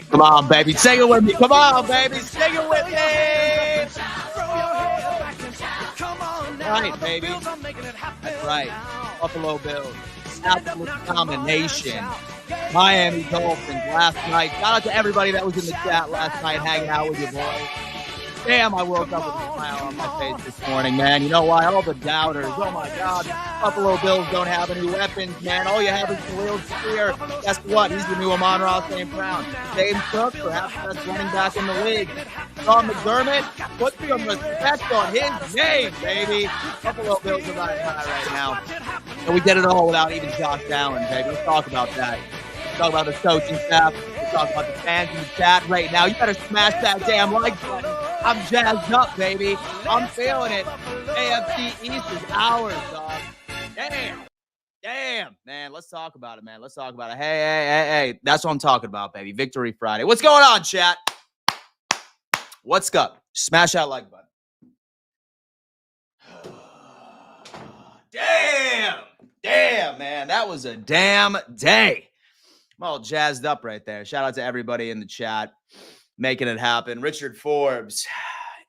Come on, baby. Sing it with me. Come on, baby. Sing it with me. Right, baby. That's right. Buffalo Bills. Absolute domination. Miami Dolphins last night. Shout out to everybody that was in the chat last night hanging out with you, boys. Damn, I woke up with a smile on my face this morning, man. You know why? All the doubters. Oh, my God. Buffalo Bills don't have any weapons, man. All you have is Khalil Shakir. Guess what? He's the new Amon-Ra St. Brown. James Cook, perhaps the best running back in the league. Sean McDermott, put some respect on his name, baby. Buffalo Bills are riding high right now. And we did it all without even Josh Allen, baby. Let's talk about that. Let's talk about the coaching staff. Let's talk about the fans in the chat right now. You better smash that damn like button. I'm jazzed up, baby. I'm feeling it. AFC East is ours, dog. Damn, man. Let's talk about it, man. Let's talk about it. Hey. That's what I'm talking about, baby. Victory Friday. What's going on, chat? What's up? Smash that like button. Damn, man. That was a damn day. I'm all jazzed up right there. Shout out to everybody in the chat making it happen. Richard Forbes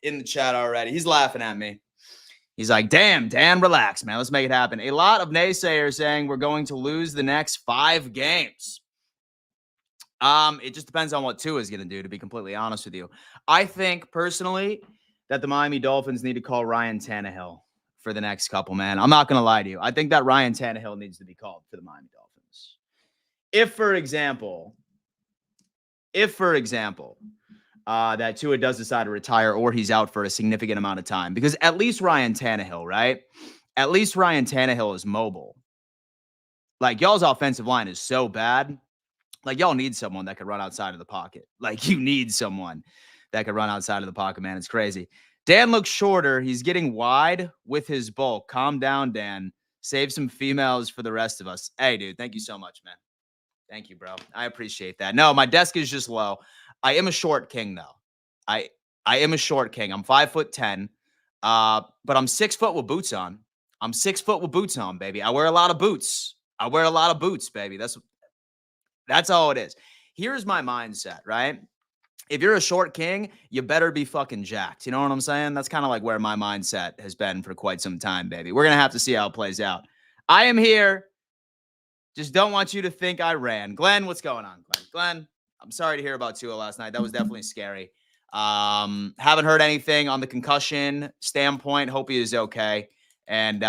in the chat already. He's laughing at me. He's like, damn, Dan, relax, man. Let's make it happen. A lot of naysayers saying we're going to lose the next 5 games. It just depends on what Tua is going to do, to be completely honest with you. I think, personally, that the Miami Dolphins need to call Ryan Tannehill for the next couple, man. I'm not going to lie to you. I think that Ryan Tannehill needs to be called for the Miami Dolphins. If, for example, that Tua does decide to retire or he's out for a significant amount of time, because at least Ryan Tannehill, right? At least Ryan Tannehill is mobile. Like, y'all's offensive line is so bad. Like, y'all need someone that could run outside of the pocket. Like, you need someone that could run outside of the pocket, man. It's crazy. Dan looks shorter. He's getting wide with his bulk. Calm down, Dan. Save some females for the rest of us. Hey, dude, thank you so much, man. Thank you, bro. I appreciate that. No, my desk is just low. I am a short king, though. I am a short king. I'm 5'10", but I'm 6 foot with boots on. I'm 6 foot with boots on, baby. I wear a lot of boots. Baby. That's all it is. Here's my mindset, right? If you're a short king, you better be fucking jacked. You know what I'm saying? That's kind of like where my mindset has been for quite some time, baby. We're going to have to see how it plays out. I am here. Just don't want you to think I ran. Glenn, what's going on, Glenn? Glenn, I'm sorry to hear about Tua last night. That was definitely scary. Haven't heard anything on the concussion standpoint. Hope he is okay. And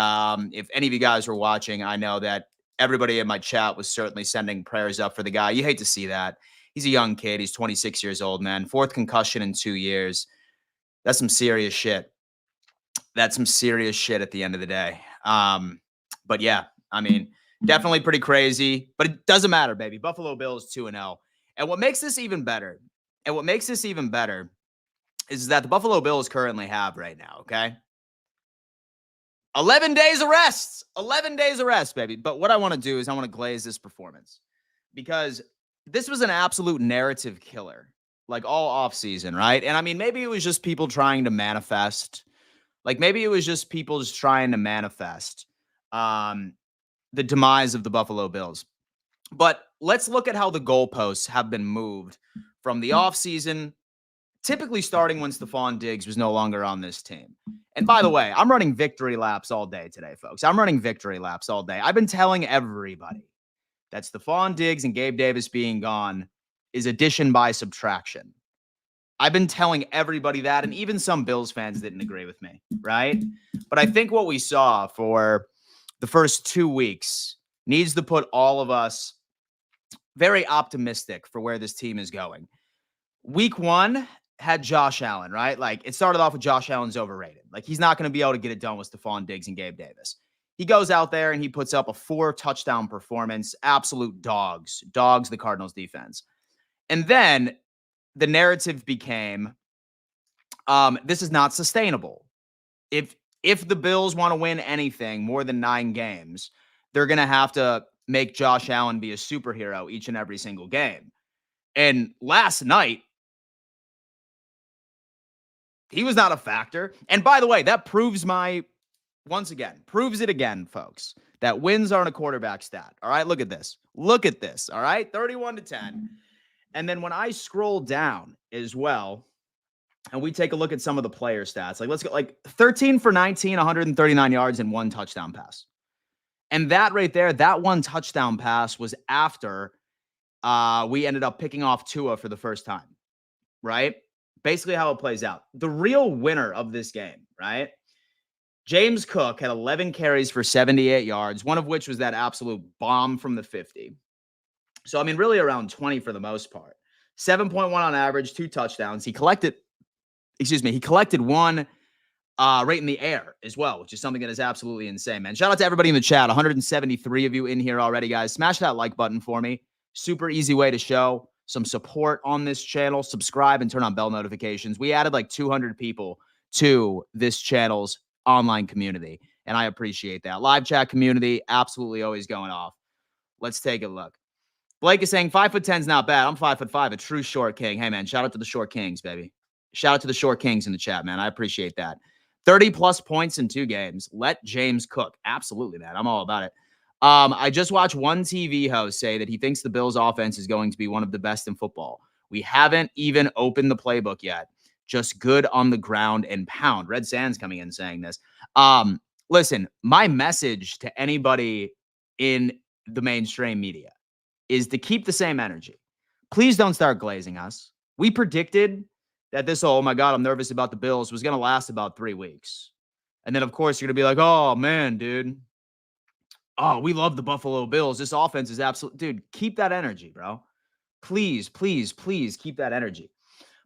if any of you guys were watching, I know that everybody in my chat was certainly sending prayers up for the guy. You hate to see that. He's a young kid. He's 26 years old, man. 4th concussion in 2 years. That's some serious shit. That's some serious shit at the end of the day. But yeah, I mean, definitely pretty crazy. But it doesn't matter, baby. Buffalo Bills 2-0. And what makes this even better, is that the Buffalo Bills currently have right now, okay? 11 days of rest. 11 days of rest, baby. But what I want to do is I want to glaze this performance, because this was an absolute narrative killer, like all offseason, right? And I mean, maybe it was just people trying to manifest. Like, maybe it was just people just trying to manifest the demise of the Buffalo Bills. But let's look at how the goalposts have been moved from the offseason, typically starting when Stephon Diggs was no longer on this team. And by the way, I'm running victory laps all day today, folks. I'm running victory laps all day. I've been telling everybody that Stephon Diggs and Gabe Davis being gone is addition by subtraction. I've been telling everybody that, and even some Bills fans didn't agree with me, right? But I think what we saw for the first 2 weeks needs to put all of us very optimistic for where this team is going. Week 1 had Josh Allen, right? Like, it started off with Josh Allen's overrated. Like, he's not going to be able to get it done with Stephon Diggs and Gabe Davis. He goes out there and he puts up a 4-touchdown performance. Absolute dogs, the Cardinals defense. And then the narrative became, this is not sustainable. If the Bills want to win anything more than 9 games, they're going to have to make Josh Allen be a superhero each and every single game. And last night, he was not a factor. And by the way, that proves it again, folks, that wins aren't a quarterback stat. All right, look at this. All right, 31-10. And then when I scroll down as well, and we take a look at some of the player stats, like let's go like 13 for 19, 139 yards and 1 touchdown pass. And that right there, that 1 touchdown pass was after we ended up picking off Tua for the first time, right? Basically how it plays out. The real winner of this game, right? James Cook had 11 carries for 78 yards, one of which was that absolute bomb from the 50. So, I mean, really around 20 for the most part. 7.1 on average, 2 touchdowns. He collected one right in the air as well, which is something that is absolutely insane, man. Shout out to everybody in the chat. 173 of you in here already, guys. Smash that like button for me. Super easy way to show some support on this channel. Subscribe and turn on bell notifications. We added like 200 people to this channel's online community, and I appreciate that. Live chat community, absolutely always going off. Let's take a look. Blake is saying 5'10" is not bad. I'm 5'5", a true short king. Hey, man, shout out to the short kings, baby. Shout out to the short kings in the chat, man. I appreciate that. 30-plus points in 2 games. Let James cook. Absolutely, man. I'm all about it. I just watched one TV host say that he thinks the Bills' offense is going to be one of the best in football. We haven't even opened the playbook yet. Just good on the ground and pound. Red Sands coming in saying this. Listen, my message to anybody in the mainstream media is to keep the same energy. Please don't start glazing us. We predicted that this, oh my God, I'm nervous about the Bills, was going to last about 3 weeks. And then, of course, you're going to be like, oh, man, dude. Oh, we love the Buffalo Bills. This offense is absolute. Dude, keep that energy, bro. Please, please, please keep that energy.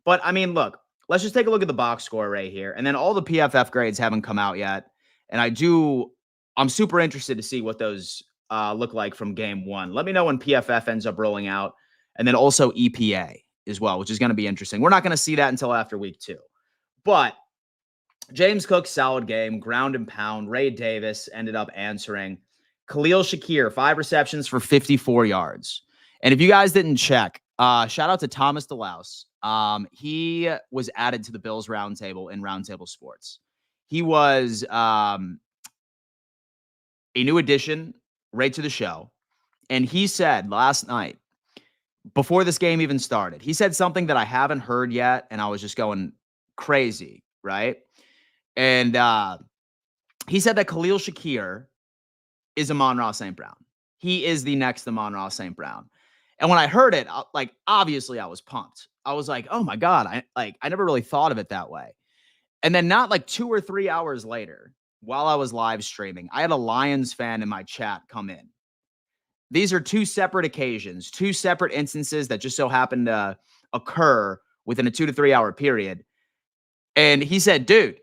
But, I mean, look, let's just take a look at the box score right here. And then all the PFF grades haven't come out yet. And I'm super interested to see what those look like from game 1. Let me know when PFF ends up rolling out. And then also EPA as well, which is going to be interesting. We're not going to see that until after week 2. But James Cook, solid game, ground and pound. Ray Davis ended up answering. Khalil Shakir, 5 receptions for 54 yards. And if you guys didn't check, shout out to Thomas DeLause. He was added to the Bills Roundtable in Roundtable Sports. He was a new addition right to the show. And he said last night, before this game even started, he said something that I haven't heard yet, and I was just going crazy, right? And he said that Khalil Shakir is Amon-Ra St. Brown. He is the next Amon-Ra St. Brown. And when I heard it, obviously I was pumped. I was like, oh my God, I never really thought of it that way. And then not like 2 or 3 hours later, while I was live streaming, I had a Lions fan in my chat come in. These are 2 separate occasions, 2 separate instances that just so happened to occur within a 2 to 3 hour period. And he said, dude,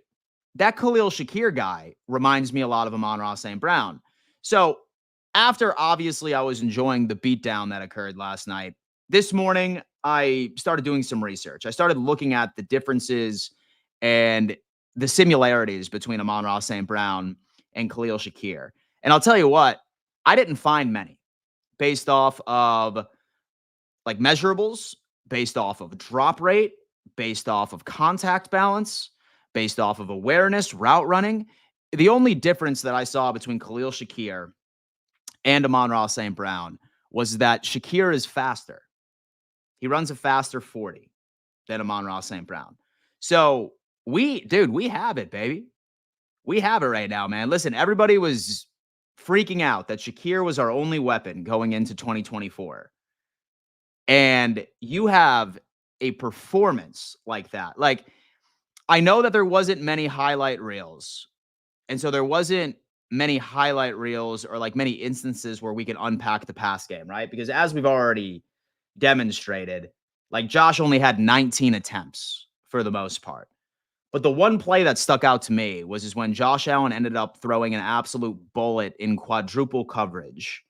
that Khalil Shakir guy reminds me a lot of Amon-Ra St. Brown. So after, obviously, I was enjoying the beatdown that occurred last night, this morning, I started doing some research. I started looking at the differences and the similarities between Amon-Ra St. Brown and Khalil Shakir. And I'll tell you what, I didn't find many based off of like measurables, based off of drop rate, based off of contact balance, based off of awareness, route running. The only difference that I saw between Khalil Shakir and Amon-Ra St. Brown was that Shakir is faster. He runs a faster 40 than Amon-Ra St. Brown. So we have it, baby. We have it right now, man. Listen, everybody was freaking out that Shakir was our only weapon going into 2024. And you have a performance like that. Like, I know that there wasn't many highlight reels. And so there wasn't many highlight reels or like many instances where we can unpack the pass game, right? Because as we've already demonstrated, like Josh only had 19 attempts for the most part. But the one play that stuck out to me was when Josh Allen ended up throwing an absolute bullet in quadruple coverage.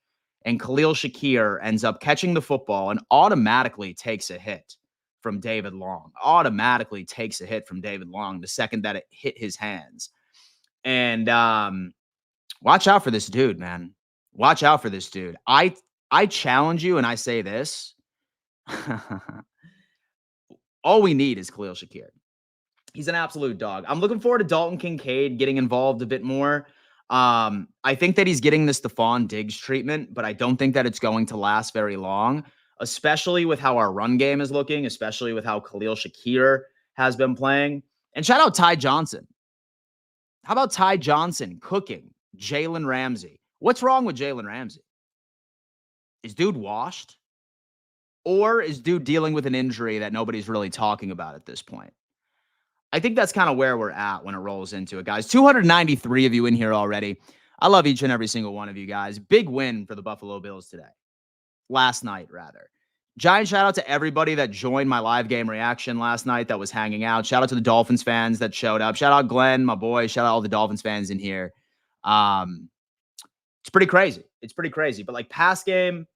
And Khalil Shakir ends up catching the football and automatically takes a hit from David Long. Automatically takes a hit from David Long the second that it hit his hands. And watch out for this dude, man. Watch out for this dude. I challenge you and I say this. All we need is Khalil Shakir. He's an absolute dog. I'm looking forward to Dalton Kincaid getting involved a bit more. I think that he's getting the Stephon Diggs treatment, but I don't think that it's going to last very long, especially with how our run game is looking, especially with how Khalil Shakir has been playing. And shout out Ty Johnson. How about Ty Johnson cooking Jalen Ramsey? What's wrong with Jalen Ramsey? Is dude washed? Or is dude dealing with an injury that nobody's really talking about at this point? I think that's kind of where we're at when it rolls into it, guys. 293 of you in here already. I love each and every single one of you guys. Big win for the Buffalo Bills today. Last night, rather. Giant shout out to everybody that joined my live game reaction last night that was hanging out. Shout out to the Dolphins fans that showed up. Shout out Glenn, my boy. Shout out all the Dolphins fans in here. It's pretty crazy. It's pretty crazy. But like past game,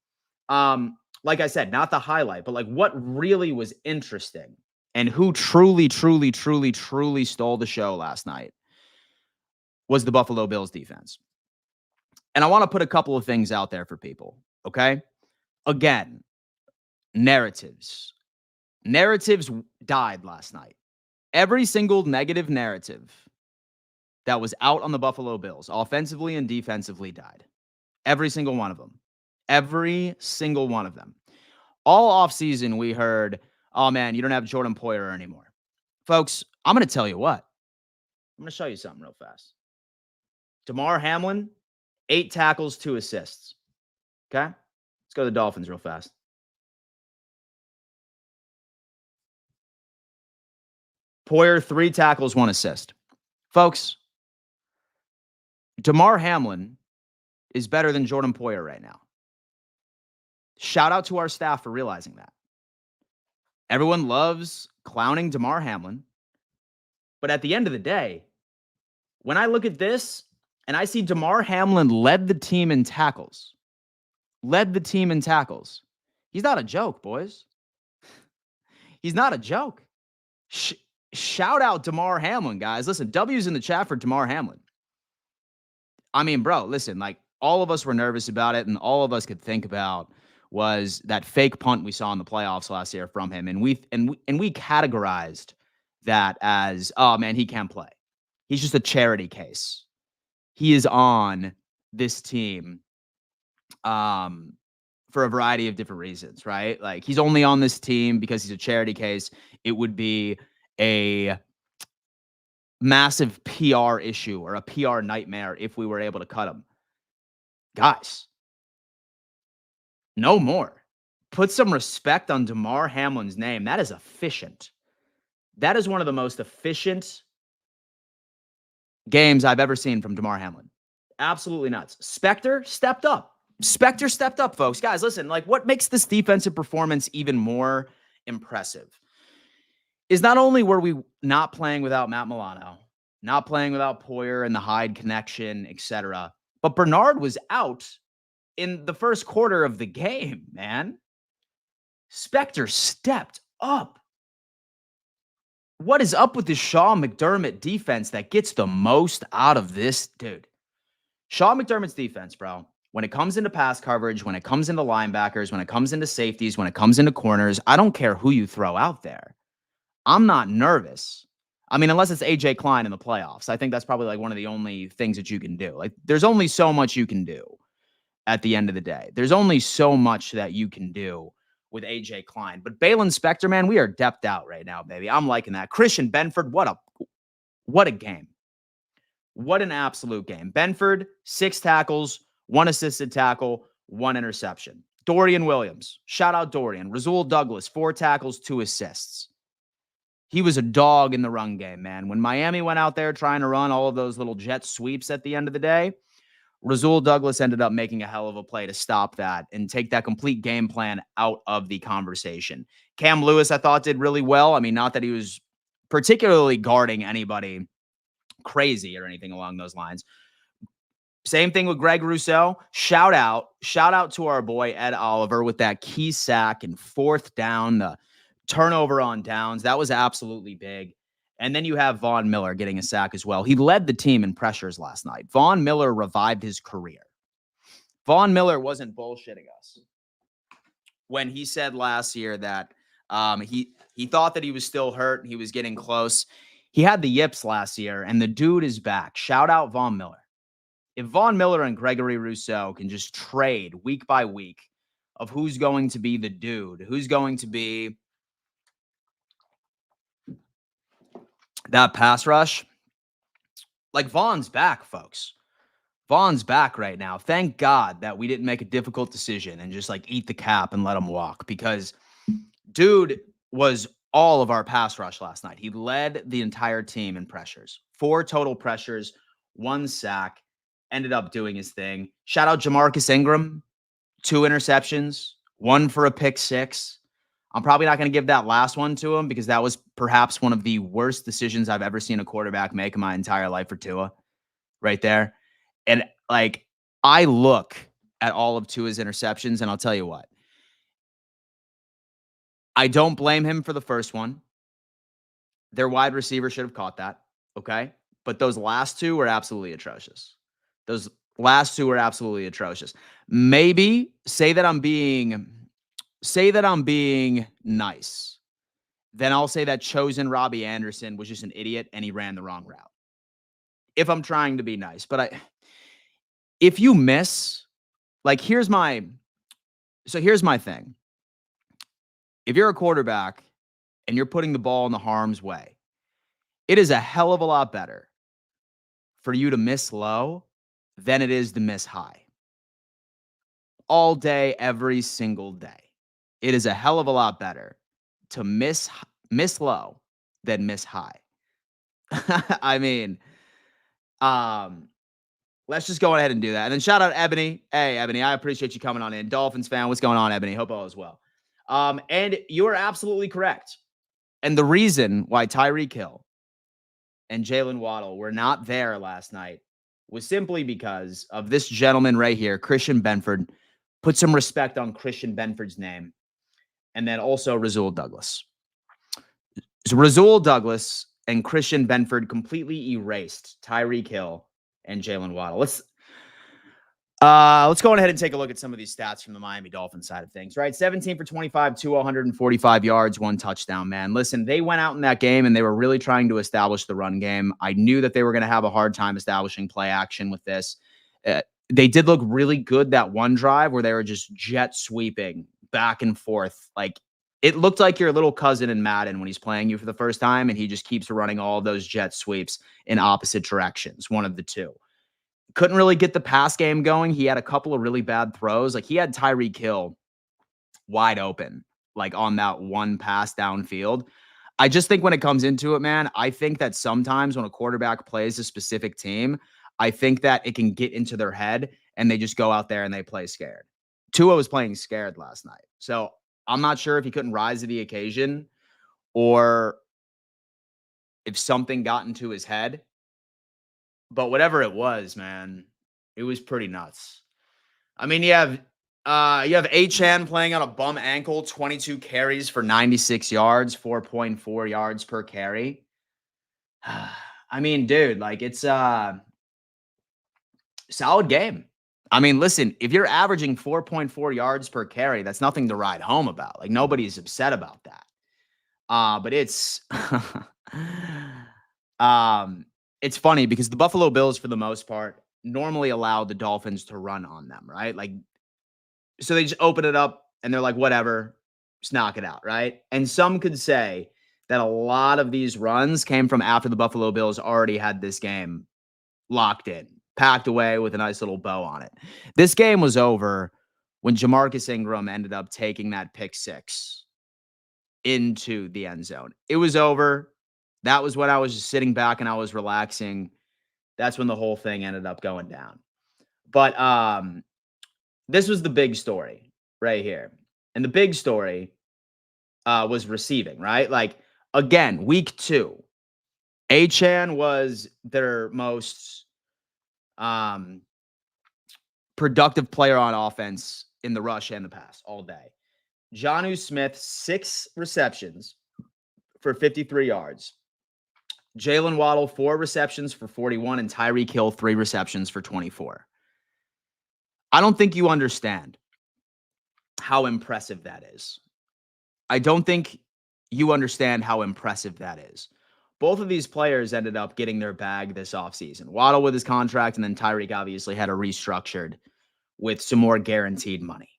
like I said, not the highlight, but like what really was interesting and who truly stole the show last night was the Buffalo Bills defense. And I want to put a couple of things out there for people, okay? Again, narratives. Narratives died last night. Every single negative narrative that was out on the Buffalo Bills, offensively and defensively, died. Every single one of them. Every single one of them. All offseason, we heard, oh, man, you don't have Jordan Poyer anymore. Folks, I'm going to tell you what. I'm going to show you something real fast. Damar Hamlin, 8 tackles, 2 assists. Okay? Let's go to the Dolphins real fast. Poyer, 3 tackles, 1 assist. Folks, Damar Hamlin is better than Jordan Poyer right now. Shout out to our staff for realizing that. Everyone loves clowning Damar Hamlin. But at the end of the day, when I look at this and I see Damar Hamlin led the team in tackles. Led the team in tackles. He's not a joke, boys. He's not a joke. Shout out Damar Hamlin, guys. Listen, W's in the chat for Damar Hamlin. I mean, bro, listen, like all of us were nervous about it and all of us could think about was that fake punt we saw in the playoffs last year from him. And we categorized that as, oh man, he can't play. He's just a charity case. He is on this team for a variety of different reasons, right? Like he's only on this team because he's a charity case. It would be a massive PR issue or a PR nightmare if we were able to cut him. Guys, no more. Put some respect on Damar Hamlin's name. That is efficient. That is one of the most efficient games I've ever seen from Damar Hamlin. Absolutely nuts. Spectre stepped up. Spectre stepped up, folks. Guys, listen, like what makes this defensive performance even more impressive is not only were we not playing without Matt Milano, not playing without Poyer and the Hyde connection, etc., but Bernard was out in the first quarter of the game, man. Spectre stepped up. What is up with this Sean McDermott defense that gets the most out of this dude? Sean McDermott's defense, bro, when it comes into pass coverage, when it comes into linebackers, when it comes into safeties, when it comes into corners, I don't care who you throw out there. I'm not nervous. I mean, unless it's AJ Klein in the playoffs. I think that's probably like one of the only things that you can do. Like, there's only so much you can do at the end of the day. There's only so much that you can do with AJ Klein. But Balin Spector, man, we are depth out right now, baby. I'm liking that. Christian Benford, what a game. What an absolute game. Benford, 6 tackles, 1 assisted tackle, 1 interception. Dorian Williams, shout out Dorian. Rasul Douglas, 4 tackles, 2 assists. He was a dog in the run game, man. When Miami went out there trying to run all of those little jet sweeps at the end of the day, Rasul Douglas ended up making a hell of a play to stop that and take that complete game plan out of the conversation. Cam Lewis, I thought, did really well. I mean, not that he was particularly guarding anybody crazy or anything along those lines. Same thing with Greg Rousseau. Shout out to our boy Ed Oliver with that key sack and 4th down, the turnover on downs. That was absolutely big. And then you have Von Miller getting a sack as well. He led the team in pressures last night. Von Miller revived his career. Von Miller wasn't bullshitting us when he said last year that he thought that he was still hurt and he was getting close. He had the yips last year, and the dude is back. Shout out Von Miller. If Von Miller and Gregory Rousseau can just trade week by week, of who's going to be the dude, who's going to be that pass rush. Like Vaughn's back, folks. Vaughn's back right now. Thank God that we didn't make a difficult decision and just like eat the cap and let him walk, because dude was all of our pass rush last night. He led the entire team in pressures. 4 total pressures, 1 sack, ended up doing his thing. Shout out Jamarcus Ingram, 2 interceptions, 1 for a pick 6. I'm probably not going to give that last one to him because that was perhaps one of the worst decisions I've ever seen a quarterback make in my entire life for Tua right there. And like, I look at all of Tua's interceptions and I'll tell you what, I don't blame him for the first one. Their wide receiver should have caught that. Okay. But those last 2 were absolutely atrocious. Those last 2 were absolutely atrocious. Maybe say that I'm being nice. Then I'll say that chosen Robbie Anderson was just an idiot and he ran the wrong route. If I'm trying to be nice, but if you miss, like here's my thing. If you're a quarterback and you're putting the ball in the harm's way, it is a hell of a lot better for you to miss low than it is to miss high. All day, every single day. It is a hell of a lot better to miss low than miss high. I mean, let's just go ahead and do that. And then shout out Ebony. Hey, Ebony, I appreciate you coming on in. Dolphins fan, what's going on, Ebony? Hope all is well. And you are absolutely correct. And the reason why Tyreek Hill and Jalen Waddle were not there last night was simply because of this gentleman right here, Christian Benford. Put some respect on Christian Benford's name. And then also Rasul Douglas. So Rasul Douglas and Christian Benford completely erased Tyreek Hill and Jalen Waddle. Let's go ahead and take a look at some of these stats from the Miami Dolphins side of things, right? 17 for 25, 145 yards, 1 touchdown, man. Listen, they went out in that game and they were really trying to establish the run game. I knew that they were going to have a hard time establishing play action with this. They did look really good that one drive where they were just jet sweeping back and forth. Like, it looked like your little cousin in Madden when he's playing you for the first time and he just keeps running all those jet sweeps in opposite directions, one of the two. Couldn't really get the pass game going. He had a couple of really bad throws. Like, he had Tyreek Hill wide open, like on that one pass downfield. I just think when it comes into it, man, I think that sometimes when a quarterback plays a specific team, I think that it can get into their head and they just go out there and they play scared. Tua was playing scared last night. So I'm not sure if he couldn't rise to the occasion or if something got into his head. But whatever it was, man, it was pretty nuts. I mean, you have Achane playing on a bum ankle, 22 carries for 96 yards, 4.4 yards per carry. I mean, dude, like, it's a solid game. I mean, listen, if you're averaging 4.4 yards per carry, that's nothing to write home about. Like, nobody's upset about that. But it's it's funny because the Buffalo Bills, for the most part, normally allow the Dolphins to run on them, right? Like, so they just open it up and they're like, whatever, just knock it out, right? And some could say that a lot of these runs came from after the Buffalo Bills already had this game locked in, packed away with a nice little bow on it. This game was over when Jamarcus Ingram ended up taking that pick 6 into the end zone. It was over. That was when I was just sitting back and I was relaxing. That's when the whole thing ended up going down. But this was the big story right here. And the big story was receiving, right? Like, again, week 2, Achane was their most productive player on offense in the rush and the pass all day. Jonnu Smith, 6 receptions for 53 yards. Jalen Waddle, 4 receptions for 41, and Tyreek Hill, 3 receptions for 24. I don't think you understand how impressive that is. I don't think you understand how impressive that is. Both of these players ended up getting their bag this offseason. Waddle with his contract, and then Tyreek obviously had a restructured with some more guaranteed money.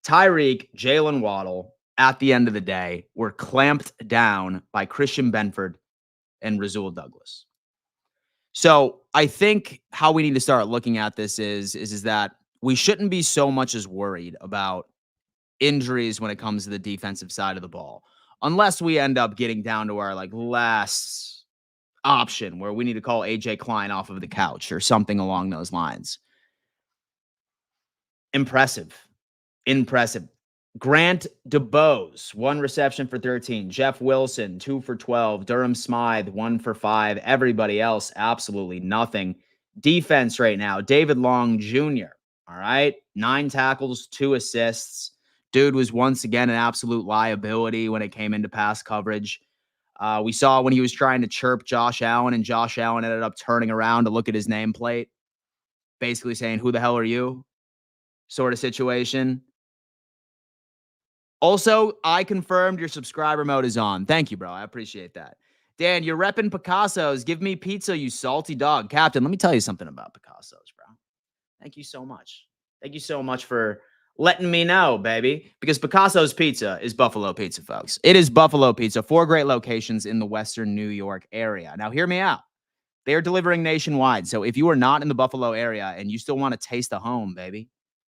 Tyreek, Jalen Waddle, at the end of the day, were clamped down by Christian Benford and Rasul Douglas. So I think how we need to start looking at this is that we shouldn't be so much as worried about injuries when it comes to the defensive side of the ball, unless we end up getting down to our like last option where we need to call AJ Klein off of the couch or something along those lines. Impressive. Impressive. Grant DeBose, 1 reception for 13. Jeff Wilson, 2 for 12. Durham Smythe, 1 for 5. Everybody else, absolutely nothing. Defense right now, David Long Jr., all right? 9 tackles, 2 assists. Dude was once again an absolute liability when it came into pass coverage. We saw when he was trying to chirp Josh Allen, and Josh Allen ended up turning around to look at his nameplate, basically saying, "Who the hell are you?" sort of situation. Also, I confirmed your subscriber mode is on. Thank you, bro. I appreciate that. Dan, you're repping Picasso's. Give me pizza, you salty dog. Captain, let me tell you something about Picasso's, bro. Thank you so much. Thank you so much for letting me know, baby. Because Picasso's Pizza is Buffalo Pizza, folks. It is Buffalo Pizza. 4 great locations in the Western New York area. Now, hear me out. They are delivering nationwide. So if you are not in the Buffalo area and you still want to taste the home, baby,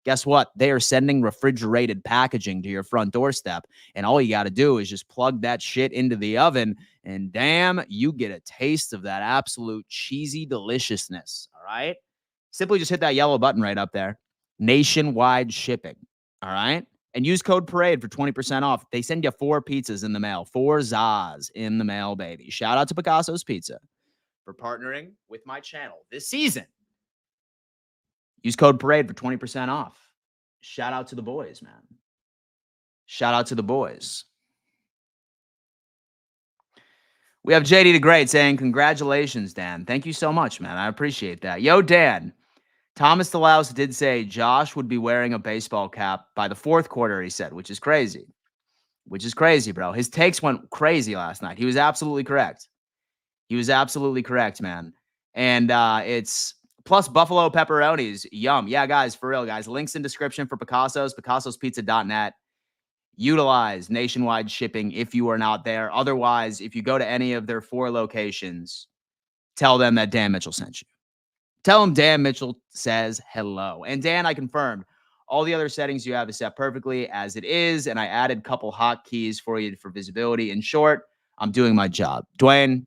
guess what? They are sending refrigerated packaging to your front doorstep. And all you got to do is just plug that shit into the oven. And damn, you get a taste of that absolute cheesy deliciousness. All right. Simply just hit that yellow button right up there. Nationwide shipping. All right. And use code PARADE for 20% off. They send you 4 pizzas in the mail, 4 Zaz in the mail, baby. Shout out to Picasso's Pizza for partnering with my channel this season. Use code PARADE for 20% off. Shout out to the boys, man. Shout out to the boys. We have JD the Great saying, congratulations, Dan. Thank you so much, man. I appreciate that. Yo, Dan. Thomas DeLouse did say Josh would be wearing a baseball cap by the 4th quarter, he said, which is crazy. Which is crazy, bro. His takes went crazy last night. He was absolutely correct. He was absolutely correct, man. And it's plus buffalo pepperonis. Yum. Yeah, guys, for real, guys. Links in description for Picasso's, picassospizza.net. Utilize nationwide shipping if you are not there. Otherwise, if you go to any of their 4 locations, tell them that Dan Mitchell sent you. Tell them Dan Mitchell says hello. And Dan, I confirmed all the other settings you have is set perfectly as it is. And I added a couple hotkeys for you for visibility. In short, I'm doing my job. Dwayne,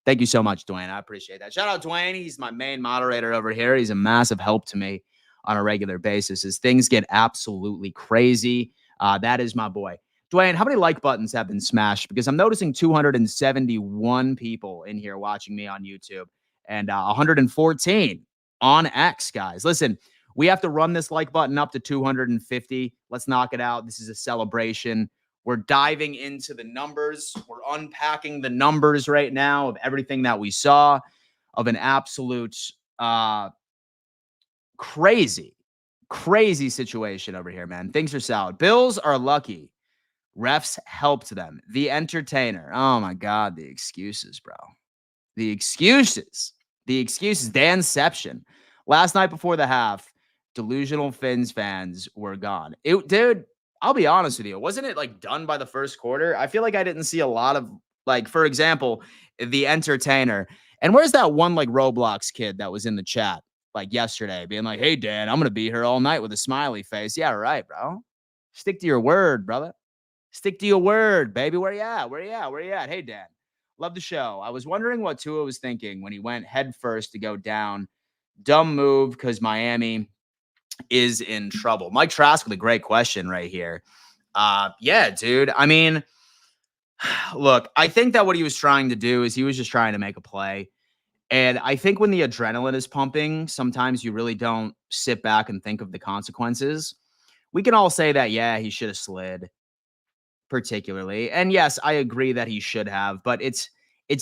thank you so much, Dwayne. I appreciate that. Shout out Dwayne. He's my main moderator over here. He's a massive help to me on a regular basis as things get absolutely crazy. That is my boy. Dwayne, how many like buttons have been smashed? Because I'm noticing 271 people in here watching me on YouTube and 114 on X, guys. Listen, we have to run this like button up to 250. Let's knock it out. This is a celebration. We're diving into the numbers. We're unpacking the numbers right now of everything that we saw of an absolute crazy situation over here, man. Things are solid. Bills are lucky. Refs helped them. The entertainer. Oh, my God. The excuses, bro. The excuses. Danception. Last night before the half, delusional Phins fans were gone. Dude, I'll be honest with you. Wasn't it like done by the 1st quarter? I feel like I didn't see a lot of, like, for example, the entertainer. And where's that one like Roblox kid that was in the chat like yesterday being like, hey, Dan, I'm going to be here all night with a smiley face. Yeah, right, bro. Stick to your word, brother. Stick to your word, baby. Where you at? Where you at? Where you at? Hey, Dan. Love the show. I was wondering what Tua was thinking when he went head first to go down. Dumb move because Miami is in trouble. Mike Trask with a great question right here. Yeah, dude. I mean, look, I think that what he was trying to do is he was just trying to make a play. And I think when the adrenaline is pumping, sometimes you really don't sit back and think of the consequences. We can all say that, yeah, he should have slid particularly. And yes, I agree that he should have, but it's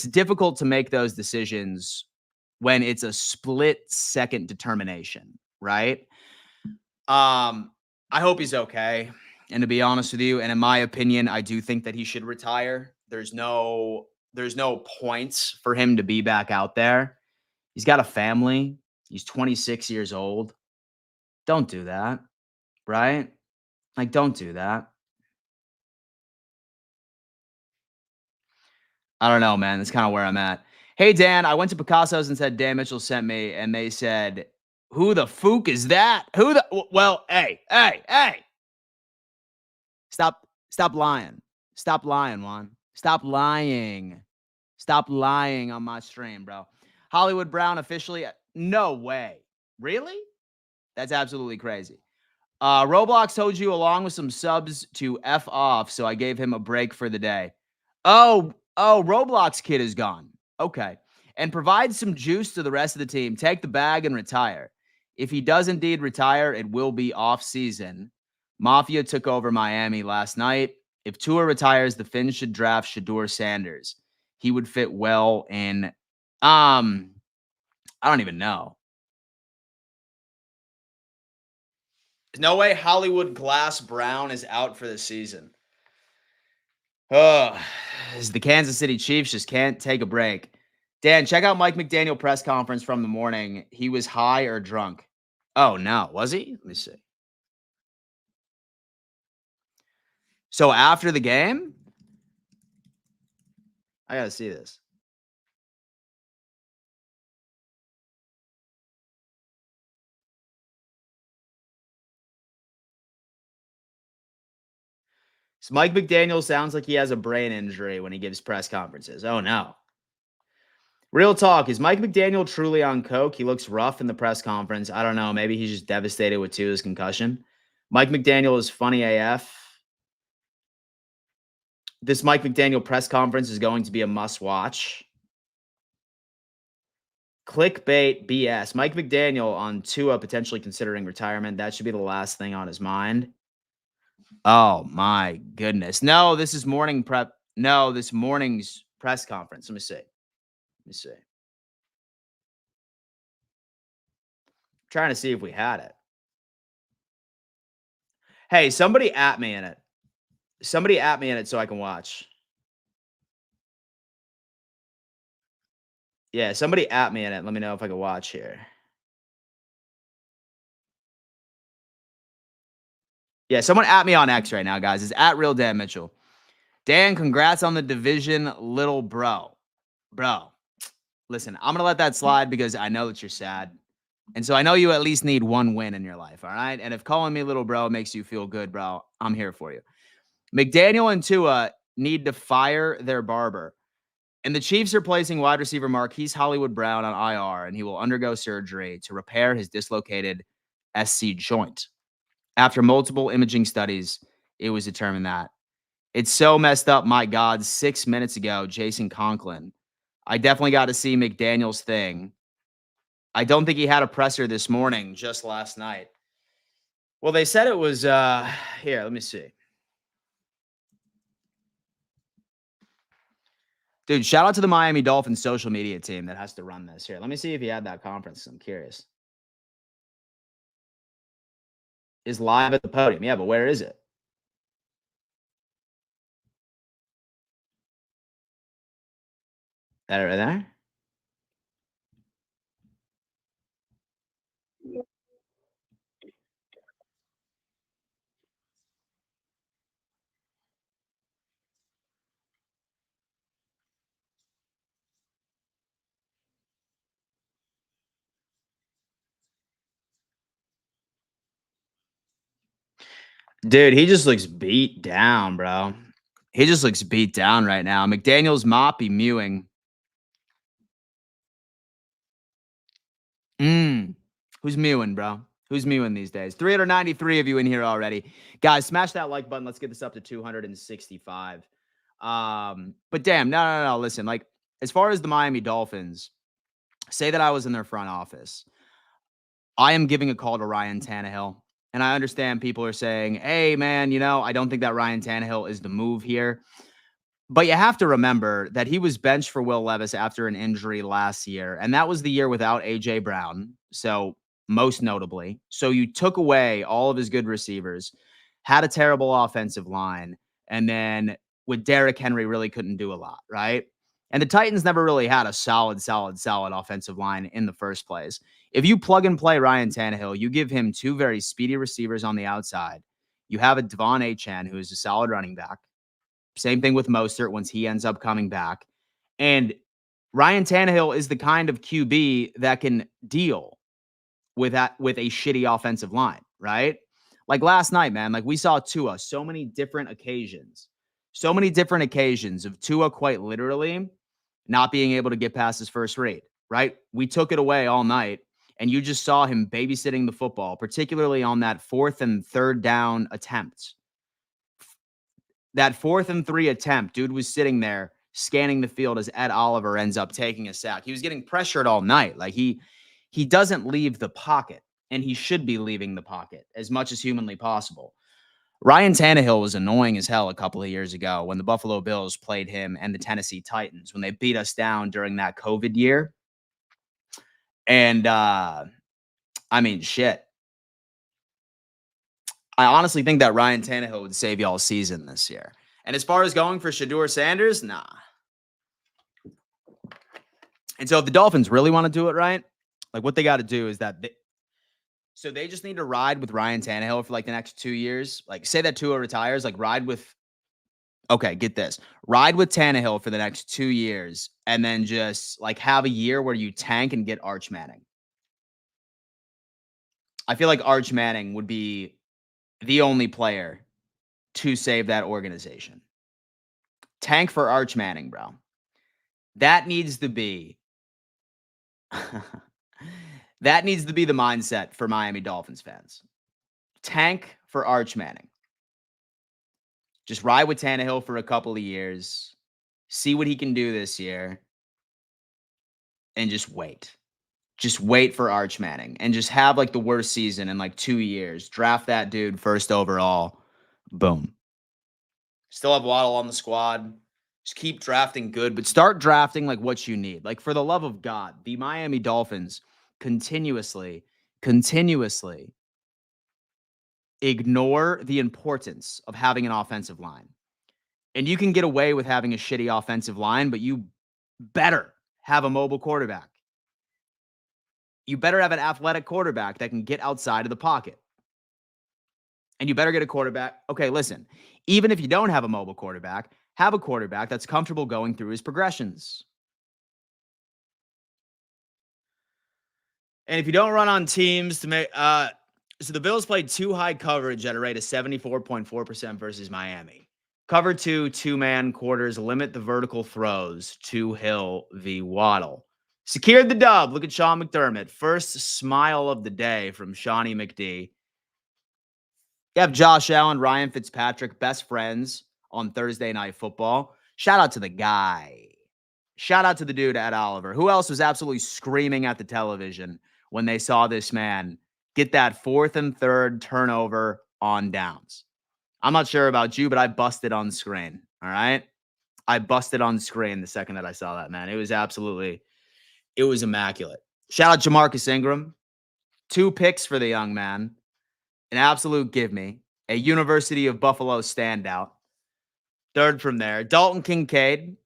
difficult to make those decisions when it's a split second determination, right? I hope he's okay. And to be honest with you, and in my opinion, I do think that he should retire. There's no points for him to be back out there. He's got a family. He's 26 years old. Don't do that, right? Like, don't do that. I don't know, man. That's kind of where I'm at. Hey, Dan, I went to Picasso's and said Dan Mitchell sent me, and they said, "Who the fook is that? Who the?" Well, hey, stop lying, stop lying, Juan, stop lying, stop lying on my stream, bro. Hollywood Brown officially? No way, really? That's absolutely crazy. Roblox told you along with some subs to F off, so I gave him a break for the day. Roblox kid is gone. Okay. And provide some juice to the rest of the team. Take the bag and retire. If he does indeed retire, it will be off season. Mafia took over Miami last night. If Tua retires, the Phins should draft Shador Sanders. He would fit well in I don't even know. There's no way Hollywood Glass Brown is out for the season. The Kansas City Chiefs just can't take a break. Dan, check out Mike McDaniel press conference from the morning. He was high or drunk. Oh, no. Was he? Let me see. So after the game? I got to see this. So Mike McDaniel sounds like he has a brain injury when he gives press conferences. Oh, no. Real talk. Is Mike McDaniel truly on coke? He looks rough in the press conference. I don't know. Maybe he's just devastated with Tua's concussion. Mike McDaniel is funny AF. This Mike McDaniel press conference is going to be a must watch. Clickbait BS. Mike McDaniel on Tua potentially considering retirement. That should be the last thing on his mind. Oh my goodness. No, this is morning prep. No, this morning's press conference. Let me see. Trying to see if we had it. Hey, somebody at me in it. Somebody at me in it so I can watch. Yeah, somebody at me in it. Let me know if I can watch here. Yeah, someone at me on X right now, guys. It's at Real Dan Mitchell. Dan, congrats on the division, little bro. Bro, listen, I'm going to let that slide because I know that you're sad. And so I know you at least need one win in your life, all right? And if calling me little bro makes you feel good, bro, I'm here for you. McDaniel and Tua need to fire their barber. And the Chiefs are placing wide receiver Marquise Hollywood Brown on IR, and he will undergo surgery to repair his dislocated SC joint. After multiple imaging studies, it was determined that. It's so messed up, my God. 6 minutes ago, Jason Conklin. I definitely got to see McDaniel's thing. I don't think he had a presser this morning, just last night. Well, they said it was, here, let me see. Dude, shout out to the Miami Dolphins social media team that has to run this. Here, let me see if he had that conference. I'm curious. Is live at the podium. Yeah, but where is it? That right there? Dude, he just looks beat down, bro. He just looks beat down right now. McDaniel's moppy mewing. Who's mewing, bro? Who's mewing these days? 393 of you in here already. Guys, smash that like button. Let's get this up to 265. But damn, no. Listen, like, as far as the Miami Dolphins, say that I was in their front office. I am giving a call to Ryan Tannehill. And I understand people are saying, hey, man, I don't think that Ryan Tannehill is the move here. But you have to remember that he was benched for Will Levis after an injury last year. And that was the year without A.J. Brown. So most notably. So you took away all of his good receivers, had a terrible offensive line. And then with Derrick Henry, really couldn't do a lot, right? And the Titans never really had a solid offensive line in the first place. If you plug and play Ryan Tannehill, you give him two very speedy receivers on the outside. You have a Devon Achane, who is a solid running back. Same thing with Mostert once he ends up coming back. And Ryan Tannehill is the kind of QB that can deal with a shitty offensive line, right? Like last night, man, like we saw Tua so many different occasions of Tua quite literally not being able to get past his first read, right? We took it away all night, and you just saw him babysitting the football, particularly on that 4th and 3rd down attempt. That 4th and 3 attempt, dude was sitting there scanning the field as Ed Oliver ends up taking a sack. He was getting pressured all night. Like he doesn't leave the pocket, and he should be leaving the pocket as much as humanly possible. Ryan Tannehill was annoying as hell a couple of years ago when the Buffalo Bills played him and the Tennessee Titans when they beat us down during that COVID year. And I mean, shit. I honestly think that Ryan Tannehill would save y'all season this year. And as far as going for Shedeur Sanders, nah. And so if the Dolphins really want to do it right, like what they got to do is that they just need to ride with Ryan Tannehill for like the next 2 years. Like say that Tua retires, like ride with Tannehill for the next 2 years and then just like have a year where you tank and get Arch Manning. I feel like Arch Manning would be the only player to save that organization. Tank for Arch Manning, bro. That needs to be that needs to be the mindset for Miami Dolphins fans. Tank for Arch Manning. Just ride with Tannehill for a couple of years. See what he can do this year. And just wait. Just wait for Arch Manning. And just have like the worst season in like 2 years. Draft that dude first overall. Boom. Still have Waddle on the squad. Just keep drafting good, but start drafting like what you need. Like for the love of God, the Miami Dolphins continuously ignore the importance of having an offensive line. And you can get away with having a shitty offensive line, but you better have a mobile quarterback. You better have an athletic quarterback that can get outside of the pocket. And you better get a quarterback. Okay, listen, even if you don't have a mobile quarterback, have a quarterback that's comfortable going through his progressions. And if you don't run on teams to make, so the Bills played 2 high coverage at a rate of 74.4% versus Miami. Cover 2, 2-man quarters, limit the vertical throws to Hill v. Waddle. Secured the dub. Look at Sean McDermott. First smile of the day from Shawnee McD. You have Josh Allen, Ryan Fitzpatrick, best friends on Thursday Night Football. Shout out to the guy. Shout out to the dude, Ed Oliver. Who else was absolutely screaming at the television when they saw this man get that 4th and 3rd turnover on downs? I'm not sure about you, but I busted on screen. All right. I busted on screen the second that I saw that, man. It was immaculate. Shout out Jamarcus Ingram. 2 picks for the young man. An absolute give me. A University of Buffalo standout. 3rd from there. Dalton Kincaid.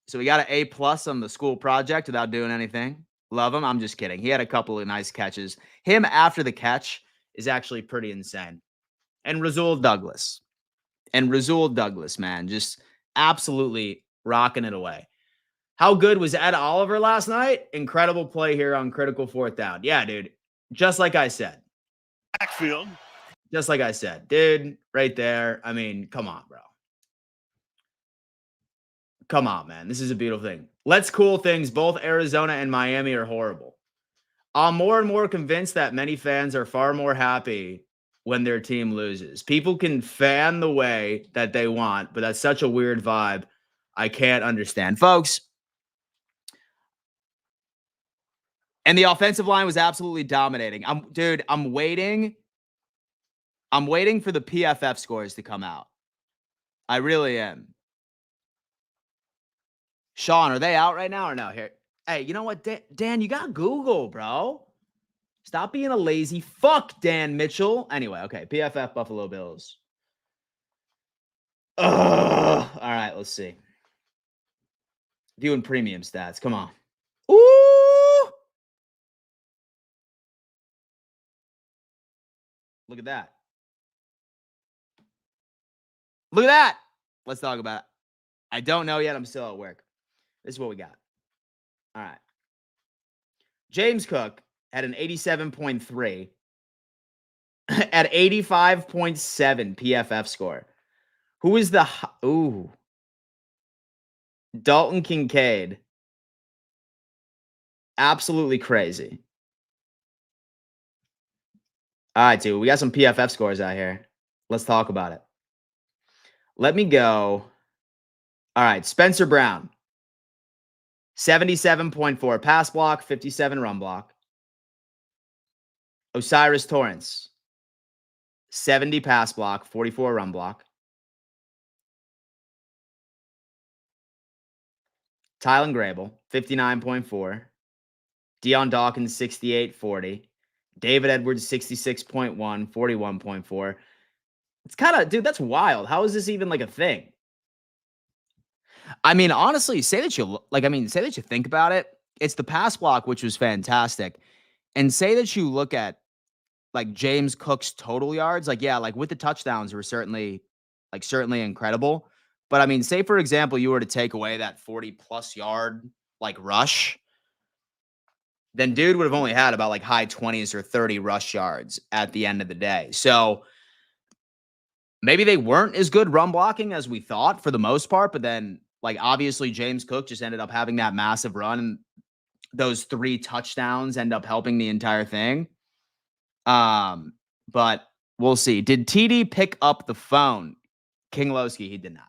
So we got an A+ on the school project without doing anything. Love him. I'm just kidding. He had a couple of nice catches. Him after the catch is actually pretty insane. And Rasul Douglas, man, just absolutely rocking it away. How good was Ed Oliver last night? Incredible play here on critical 4th down. Yeah, dude. Just like I said. Backfield. Just like I said. Dude, right there. I mean, come on, bro. Come on, man. This is a beautiful thing. Let's cool things. Both Arizona and Miami are horrible. I'm more and more convinced that many fans are far more happy when their team loses. People can fan the way that they want, but that's such a weird vibe. I can't understand. Folks, and the offensive line was absolutely dominating. I'm waiting for the PFF scores to come out. I really am. Sean, are they out right now or no? Here. Hey, you know what, Dan, you got Google, bro. Stop being a lazy fuck, Dan Mitchell. Anyway, okay, PFF Buffalo Bills. Ugh. All right, let's see. Viewing premium stats. Come on. Ooh. Look at that. Look at that. Let's talk about it. I don't know yet. I'm still at work. This is what we got. All right. James Cook had an 87.3 at 85.7 PFF score. Who is the Dalton Kincaid? Absolutely crazy. All right, dude. We got some PFF scores out here. Let's talk about it. Let me go. All right. Spencer Brown. 77.4 pass block, 57 run block. Osiris Torrance. 70 pass block, 44 run block. Tylen Grable, 59.4. Deion Dawkins, 68.40. David Edwards, 66.1, 41.4. It's kind of, dude, that's wild. How is this even like a thing? I mean, honestly, say that you think about it. It's the pass block, which was fantastic. And say that you look at like James Cook's total yards, like, yeah, like with the touchdowns were certainly incredible. But I mean, say for example, you were to take away that 40+ yard like rush, then dude would have only had about like high 20s or 30 rush yards at the end of the day. So maybe they weren't as good run blocking as we thought for the most part, but then like obviously James Cook just ended up having that massive run, and those 3 touchdowns end up helping the entire thing. But we'll see. Did TD pick up the phone? King Lowski, he did not.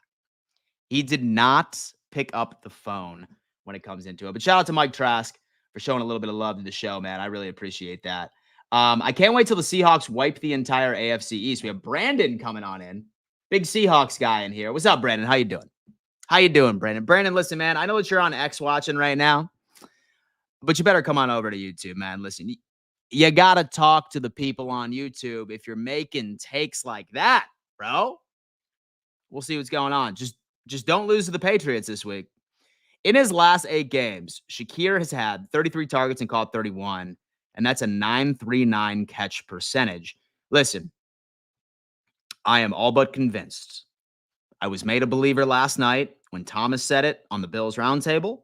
He did not pick up the phone when it comes into it. But shout out to Mike Trask for showing a little bit of love to the show, man. I really appreciate that. I can't wait till the Seahawks wipe the entire AFC East. We have Brandon coming on in. Big Seahawks guy in here. What's up, Brandon? How you doing? How you doing, Brandon? Brandon, listen, man, I know that you're on X watching right now, but you better come on over to YouTube, man. Listen, you got to talk to the people on YouTube if you're making takes like that, bro. We'll see what's going on. Just don't lose to the Patriots this week. In his last 8 games, Shakir has had 33 targets and caught 31, and that's a 939 catch percentage. Listen, I am all but convinced. I was made a believer last night when Thomas said it on the Bills Roundtable,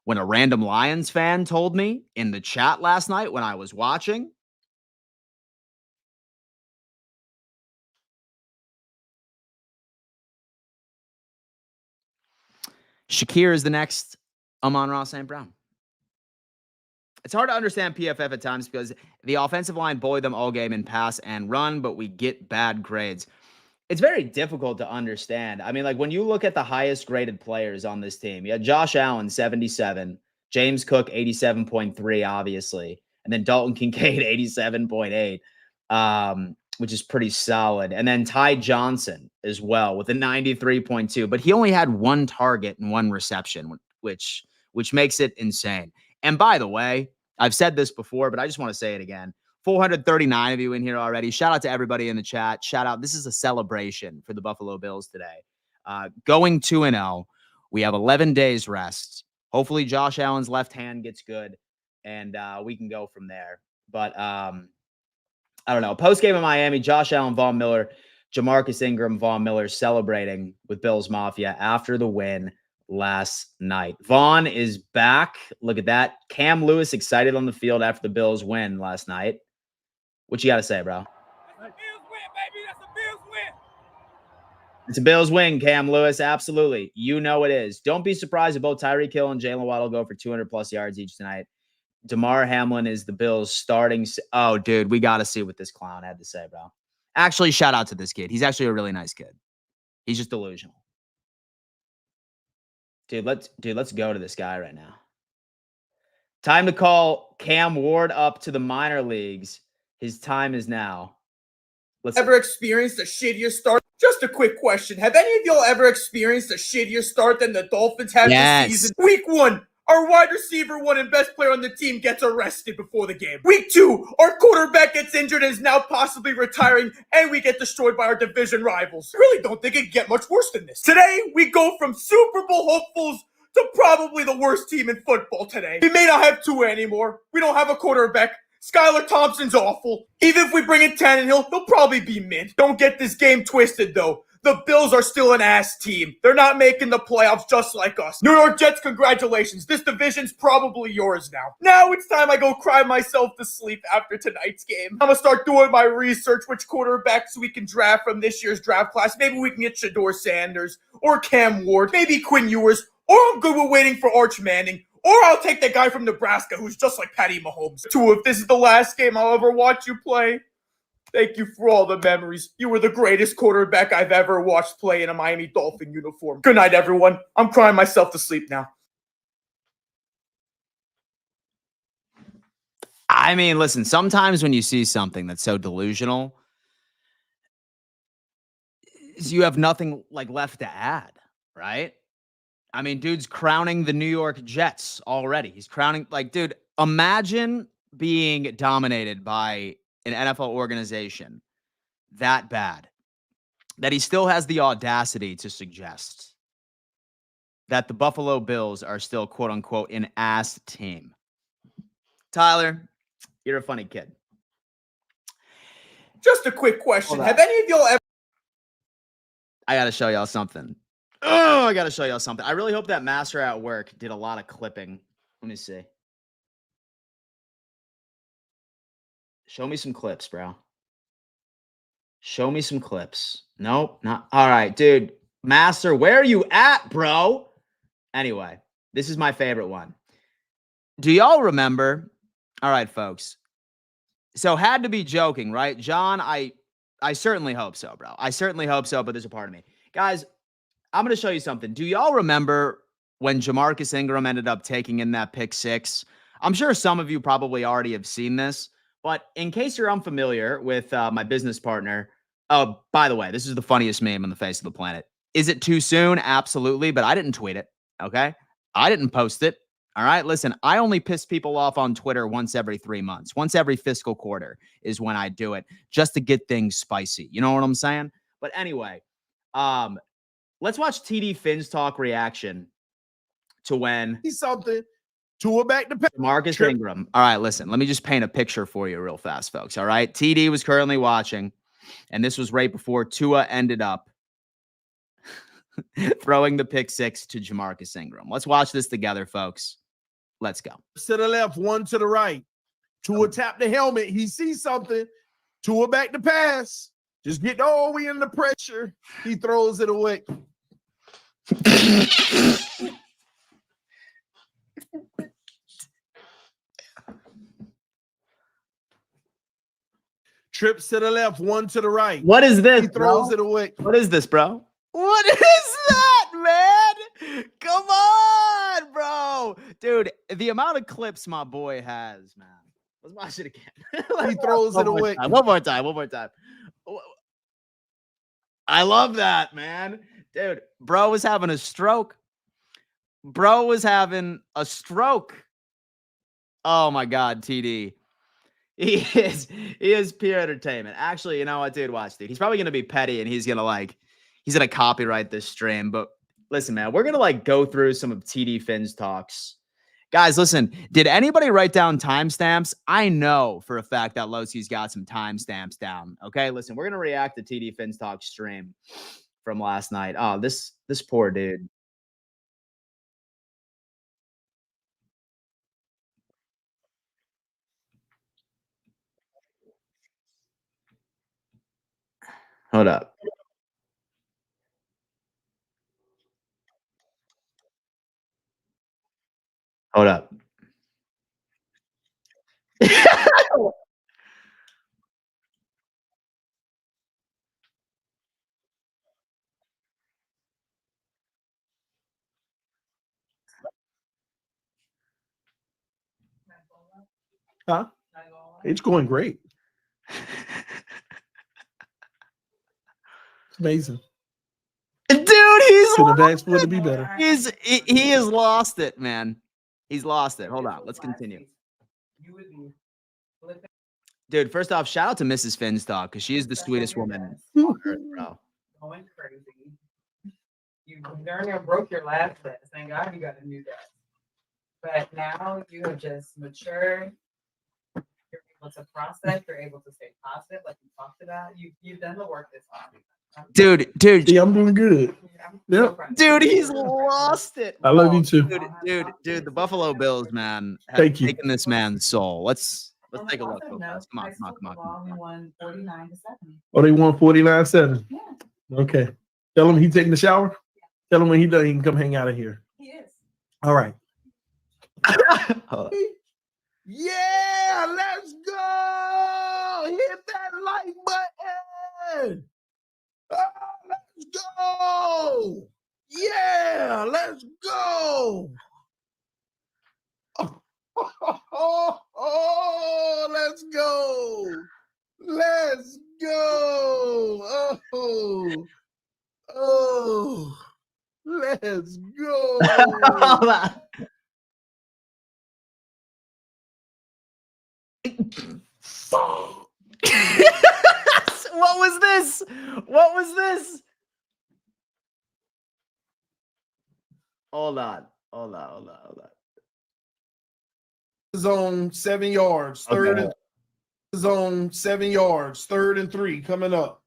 when a random Lions fan told me in the chat last night when I was watching. Shakir is the next Amon-Ra St. Brown. It's hard to understand PFF at times because the offensive line bullied them all game in pass and run, but we get bad grades. It's very difficult to understand. I mean, like when you look at the highest graded players on this team, you had Josh Allen, 77, James Cook, 87.3, obviously, and then Dalton Kincaid, 87.8, which is pretty solid. And then Ty Johnson as well with a 93.2, but he only had 1 target and 1 reception, which makes it insane. And by the way, I've said this before, but I just want to say it again. 439 of you in here already. Shout out to everybody in the chat. Shout out. This is a celebration for the Buffalo Bills today. Going 2-0. We have 11 days rest. Hopefully Josh Allen's left hand gets good, and we can go from there. But I don't know. Post-game in Miami, Josh Allen, Von Miller, Jamarcus Ingram, Von Miller celebrating with Bills Mafia after the win last night. Vaughn is back. Look at that. Cam Lewis excited on the field after the Bills win last night. What you got to say, bro? That's a Bills win, baby. That's a Bills win. It's a Bills win, Cam Lewis. Absolutely. You know it is. Don't be surprised if both Tyreek Hill and Jalen Waddle go for 200+ yards each tonight. Damar Hamlin is the Bills starting. Oh, dude, we got to see what this clown had to say, bro. Actually, shout out to this kid. He's actually a really nice kid. He's just delusional. Dude, let's go to this guy right now. Time to call Cam Ward up to the minor leagues. His time is now. Let's ever experienced a shittier start? Just a quick question. Have any of y'all ever experienced a shittier start than the Dolphins had this season? Week 1, our wide receiver 1 and best player on the team gets arrested before the game. Week 2, our quarterback gets injured and is now possibly retiring, and we get destroyed by our division rivals. I really don't think it can get much worse than this. Today, we go from Super Bowl hopefuls to probably the worst team in football today. We may not have Tua anymore. We don't have a quarterback. Skylar Thompson's awful. Even if we bring in Tannehill, he'll probably be mid. Don't get this game twisted, though. The Bills are still an ass team. They're not making the playoffs just like us. New York Jets, congratulations. This division's probably yours now. Now it's time I go cry myself to sleep after tonight's game. I'm gonna start doing my research, which quarterbacks we can draft from this year's draft class. Maybe we can get Shador Sanders or Cam Ward, maybe Quinn Ewers, or I'm good with waiting for Arch Manning. Or I'll take the guy from Nebraska who's just like Patty Mahomes. Tua, if this is the last game I'll ever watch you play, thank you for all the memories. You were the greatest quarterback I've ever watched play in a Miami Dolphin uniform. Good night, everyone. I'm crying myself to sleep now. I mean, listen, sometimes when you see something that's so delusional, you have nothing like left to add, right? I mean, dude's crowning the New York Jets already. He's crowning, like, dude, imagine being dominated by an NFL organization that bad that he still has the audacity to suggest that the Buffalo Bills are still, quote unquote, an ass team. Tyler, you're a funny kid. Just a quick question. Have any of y'all ever... I got to show y'all something. Oh, I got to show y'all something. I really hope that master at work did a lot of clipping. Let me see. Show me some clips, bro. Show me some clips. Nope, not. All right, dude. Master, where are you at, bro? Anyway, this is my favorite one. Do y'all remember? All right, folks. So had to be joking, right? John, I certainly hope so, bro. I certainly hope so, but there's a part of me. Guys, I'm going to show you something. Do y'all remember when Jamarcus Ingram ended up taking in that pick six? I'm sure some of you probably already have seen this, but in case you're unfamiliar with my business partner, oh, by the way, this is the funniest meme on the face of the planet. Is it too soon? Absolutely, but I didn't tweet it, okay? I didn't post it, all right? Listen, I only piss people off on Twitter once every 3 months. Once every fiscal quarter is when I do it, just to get things spicy. You know what I'm saying? But anyway, let's watch TD Phins talk reaction to when he's something. Tua back to Marcus Ingram. All right, listen, let me just paint a picture for you real fast, folks. All right. TD was currently watching, and this was right before Tua ended up throwing the pick six to Jamarcus Ingram. Let's watch this together, folks. Let's go. To the left, one to the right. Tua tap the helmet. He sees something. Tua back to pass. Just get all the way in the pressure. He throws it away. Trips to the left, one to the right. What is this? He throws it away. What is this, bro? What is that, man? Come on, bro. Dude, the amount of clips my boy has, man. Let's watch it again. He throws it away. One more time. I love that, man. Dude, bro was having a stroke. Oh my God, TD. He is pure entertainment. Actually, you know what, dude? Watch, dude. He's probably gonna be petty and he's gonna copyright this stream. But listen, man, we're gonna go through some of TD Phins talks. Guys, listen, did anybody write down timestamps? I know for a fact that Losi's got some timestamps down. Okay, listen, we're gonna react to TD Phins talk stream from last night. Oh, this poor dude. Hold up. Hold up. Huh? It's going great. It's amazing. Dude, he's Could have asked for it to be better. He has lost it, man. He's lost it. Hold on. Let's continue. Dude, first off, shout out to Mrs. Finstock because she is the sweetest woman on earth, bro. Going crazy. You darn near broke your last test. Thank God you got a new desk. But now you have just matured. You're able to process. You're able to stay positive, like you talked about. You've done the work this time. Dude. Yeah, I'm doing good. Yep. Dude, he's lost it. I love you too. Dude, the Buffalo Bills, man, have Thank you. taken this man's soul. Let's take a look, Also, guys. Come on. We won 49-7. Oh, they won 49-7. Yeah, Okay. Tell him he's taking the shower. Tell him when he done, he can come hang out of here. he is. All right. Hold on. Yeah, let's go. Hit that like button. Let's go. Yeah, let's go. Oh, let's go. Let's go. Oh, let's go. Hold on. What was this? Hold on. Zone 7 yards. Third Okay. and zone 7 yards. 3rd and 3 coming up.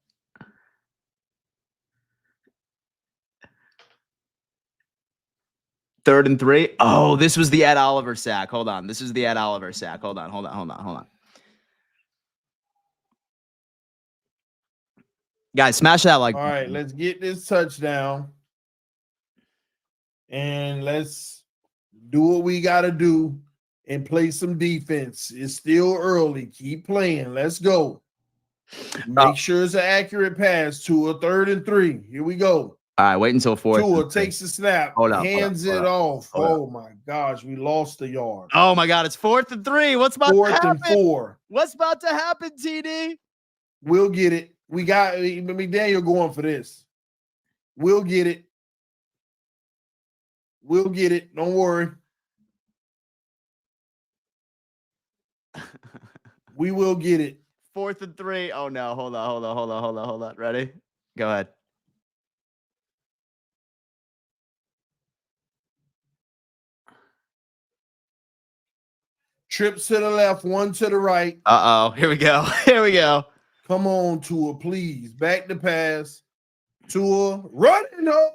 Third and 3. Oh, this was the Ed Oliver sack. Hold on. This is the Ed Oliver sack. Hold on. Guys, smash that like. All right, let's get this touchdown. And let's do what we got to do and play some defense. It's still early. Keep playing. Let's go. Make sure it's an accurate pass to a 3rd and 3. Here we go. All right, wait until 4th. Tua takes the snap, hands it off. Oh my gosh, we lost the yard. Oh my God, it's 4th and 3. What's about 4th to and happen? 4. What's about to happen, TD? We'll get it. We got McDaniel going for this. We'll get it. Don't worry. We will get it. 4th and 3. Oh no, hold on. Ready? Go ahead. Trips to the left, one to the right. Uh-oh. Here we go. Come on, Tua, please. Back the pass. Tua, running home.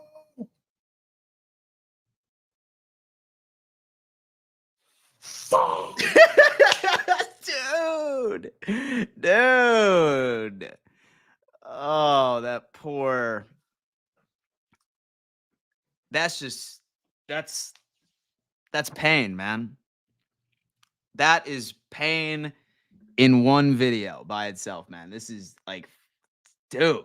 Dude. Oh, that poor. That's pain, man. That is pain in one video by itself, man. This is like, dude.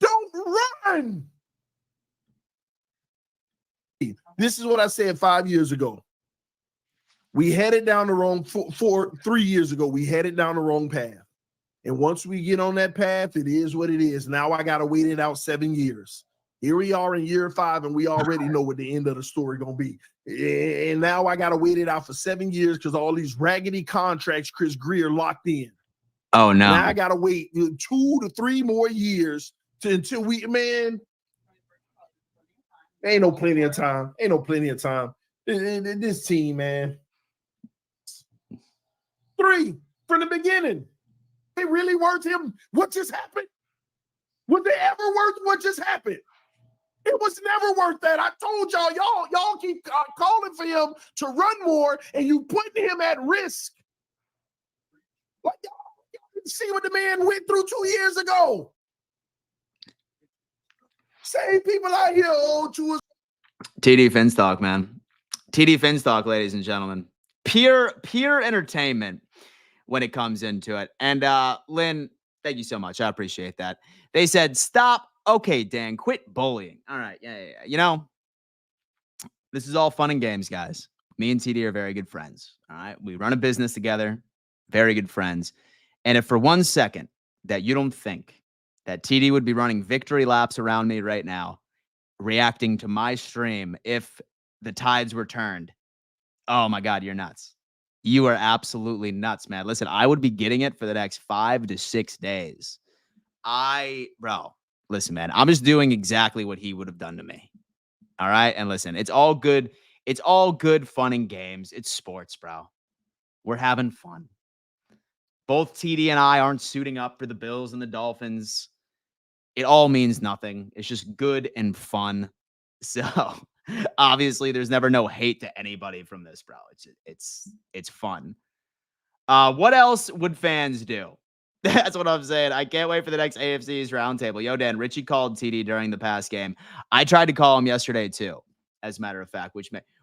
Don't run. This is what I said 5 years ago. We headed down the wrong 3 years ago. We headed down the wrong path. And once we get on that path, it is what it is. Now I got to wait it out 7 years. Here we are in year 5, and we already know what the end of the story going to be. And now I got to wait it out for 7 years because all these raggedy contracts Chris Greer locked in. Oh, no. Now I got to wait 2 to 3 more years until we, man, ain't no plenty of time. This team, man. 3 from the beginning. It really worth him. What just happened? Was it ever worth what just happened? It was never worth that. I told y'all keep calling for him to run more, and you putting him at risk. Like y'all didn't see what the man went through 2 years ago. Same people out here, TD Finstock, man. TD Finstock, ladies and gentlemen. Pure entertainment when it comes into it. And Lynn, thank you so much. I appreciate that. They said, stop. Okay, Dan, quit bullying. All right. Yeah. You know, this is all fun and games, guys. Me and TD are very good friends. All right. We run a business together. Very good friends. And if for 1 second that you don't think that TD would be running victory laps around me right now, reacting to my stream if the tides were turned, oh my God, you're nuts. You are absolutely nuts, man. Listen, I would be getting it for the next 5 to 6 days. Bro, listen, man, I'm just doing exactly what he would have done to me. All right. And listen, it's all good. It's all good fun and games. It's sports, bro. We're having fun. Both TD and I aren't suiting up for the Bills and the Dolphins. It all means nothing. It's just good and fun. So obviously there's never no hate to anybody from this, bro. It's fun. What else would fans do? That's what I'm saying. I can't wait for the next AFC's roundtable. Yo, Dan, Richie called TD during the past game. I tried to call him yesterday too, as a matter of fact,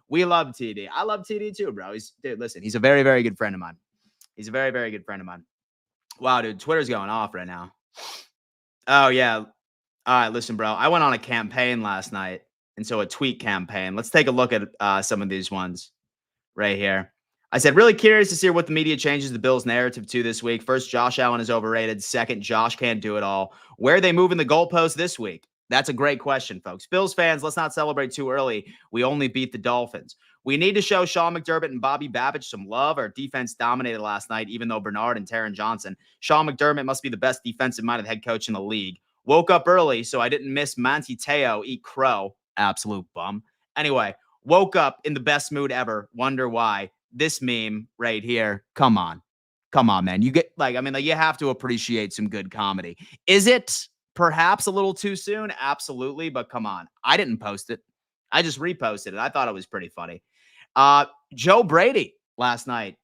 we love TD. I love TD too, bro. Listen, he's a very, very good friend of mine. He's a very, very good friend of mine. Wow, dude, Twitter's going off right now. Oh, yeah. All right, listen, bro. I went on a campaign last night, and so a tweet campaign. Let's take a look at some of these ones right here. I said, really curious to see what the media changes the Bills' narrative to this week. First, Josh Allen is overrated. Second, Josh can't do it all. Where are they moving the goalposts this week? That's a great question, folks. Bills fans, let's not celebrate too early. We only beat the Dolphins. We need to show Sean McDermott and Bobby Babich some love. Our defense dominated last night, even though Bernard and Taron Johnson. Sean McDermott must be the best defensive-minded head coach in the league. Woke up early, so I didn't miss Manti Te'o eat crow. Absolute bum. Anyway, woke up in the best mood ever. Wonder why. This meme right here. Come on, man. You you have to appreciate some good comedy. Is it perhaps a little too soon? Absolutely. But come on. I didn't post it. I just reposted it. I thought it was pretty funny. Joe Brady last night,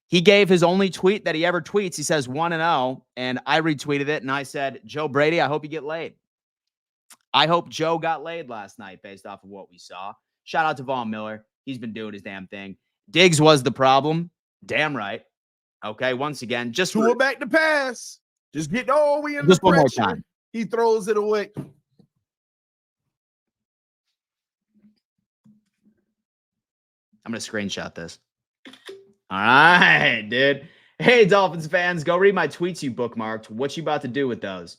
he gave his only tweet that he ever tweets. He says 1-0, and I retweeted it, and I said, Joe Brady, I hope you get laid. I hope Joe got laid last night based off of what we saw. Shout out to Von Miller. He's been doing his damn thing. Diggs was the problem. Damn right. Okay, once again, just Tua back to pass. Just get all we in just the one more pressure. time. He throws it away. I'm going to screenshot this. All right, dude. Hey, Dolphins fans, go read my tweets you bookmarked. What you about to do with those?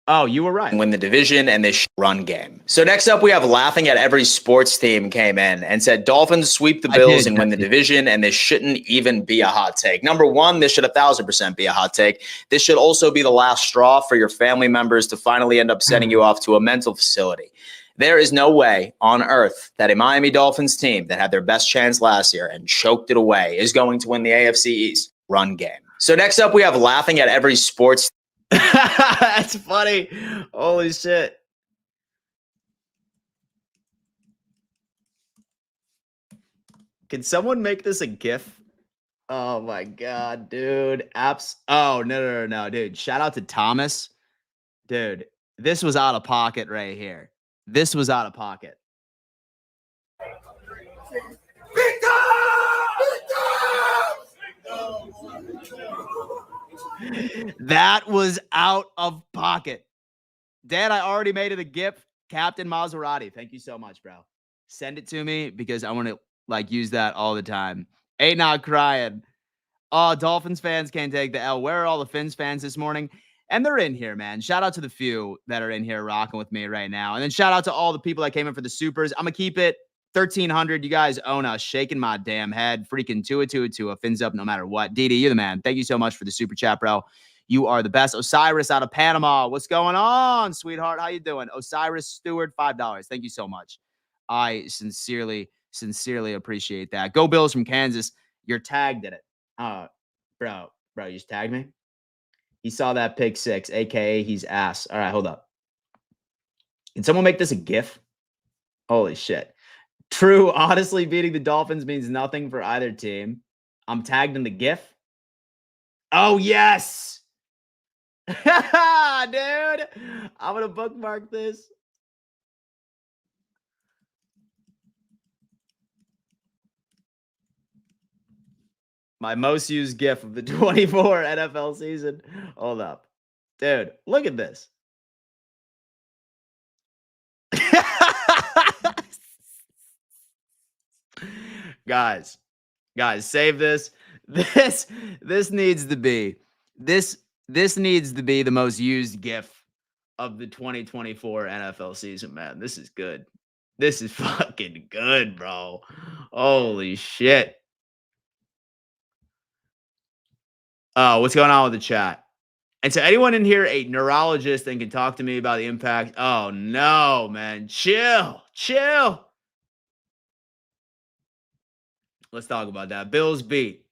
Oh, you were right. Win the division and this run game. So next up, we have laughing at every sports team came in and said Dolphins sweep the Bills and win the division, and this shouldn't even be a hot take. Number one, this should 1,000% be a hot take. This should also be the last straw for your family members to finally end up sending you off to a mental facility. There is no way on earth that a Miami Dolphins team that had their best chance last year and choked it away is going to win the AFC East run game. So next up, we have laughing at every sports. That's funny. Holy shit. Can someone make this a GIF? Oh my God, dude. Oh, no, dude. Shout out to Thomas. Dude, this was out of pocket right here. This was out of pocket. That was out of pocket. Dad, I already made it a GIF. Captain Maserati. Thank you so much, bro. Send it to me because I want to use that all the time. Ain't not crying. Oh, Dolphins fans can't take the L. Where are all the Phins fans this morning? And they're in here, man. Shout out to the few that are in here rocking with me right now. And then shout out to all the people that came in for the supers. I'm going to keep it 1,300. You guys own us. Shaking my damn head. Freaking Tua. Fins up no matter what. Didi, you're the man. Thank you so much for the super chat, bro. You are the best. Osiris out of Panama. What's going on, sweetheart? How you doing? Osiris Stewart, $5. Thank you so much. I sincerely appreciate that. Go Bills from Kansas. You're tagged in it. Bro, you just tagged me? He saw that pick six, a.k.a. he's ass. All right, hold up. Can someone make this a GIF? Holy shit. True, honestly, beating the Dolphins means nothing for either team. I'm tagged in the GIF. Oh, yes. Dude, I'm going to bookmark this. My most used GIF of the 24 NFL season. Hold up. Dude, look at this. Guys, save this. This needs to be the most used GIF of the 2024 NFL season, man. This is good. This is fucking good, bro. Holy shit. Oh, what's going on with the chat? And so anyone in here a neurologist and can talk to me about the impact? Oh, no, man. Chill. Let's talk about that. Bills beat.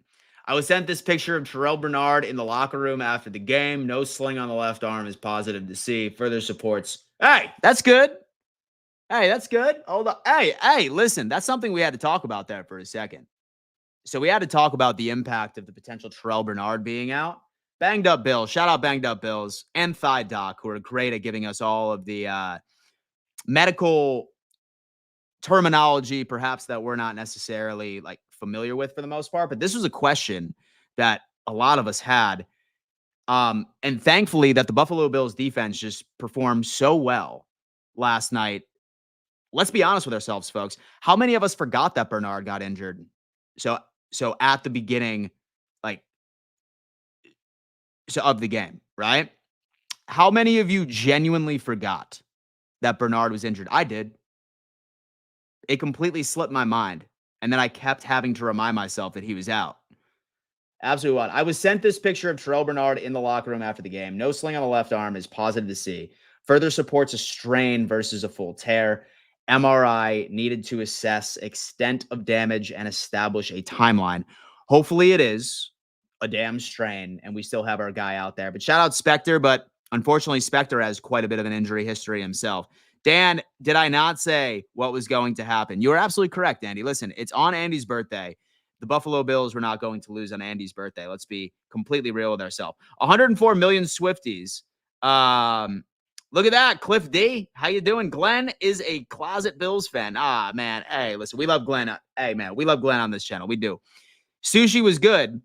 I was sent this picture of Terrell Bernard in the locker room after the game. No sling on the left arm is positive to see. Further supports. Hey, that's good. Hey, that's good. Hold on. Hey, listen, that's something we had to talk about there for a second. So we had to talk about the impact of the potential Terrell Bernard being out. Banged Up Bills. Shout out Banged Up Bills and Thigh Doc, who are great at giving us all of the medical terminology, perhaps that we're not necessarily like familiar with for the most part. But this was a question that a lot of us had. And thankfully that the Buffalo Bills defense just performed so well last night. Let's be honest with ourselves, folks. How many of us forgot that Bernard got injured? So at the beginning, of the game, right? How many of you genuinely forgot that Bernard was injured? I did. It completely slipped my mind. And then I kept having to remind myself that he was out. Absolutely wild. I was sent this picture of Terrell Bernard in the locker room after the game. No sling on the left arm is positive to see. Further supports a strain versus a full tear. MRI needed to assess extent of damage and establish a timeline. Hopefully it is a damn strain and we still have our guy out there. But shout out Spectre, but unfortunately Spectre has quite a bit of an injury history himself. Dan, did I not say what was going to happen? You are absolutely correct, Andy. Listen, it's on Andy's birthday. The Buffalo Bills were not going to lose on Andy's birthday. Let's be completely real with ourselves. 104 million Swifties. Look at that. Cliff D. How you doing? Glenn is a closet Bills fan. Ah, man. Hey, listen, we love Glenn. Hey, man, we love Glenn on this channel. We do. Sushi was good.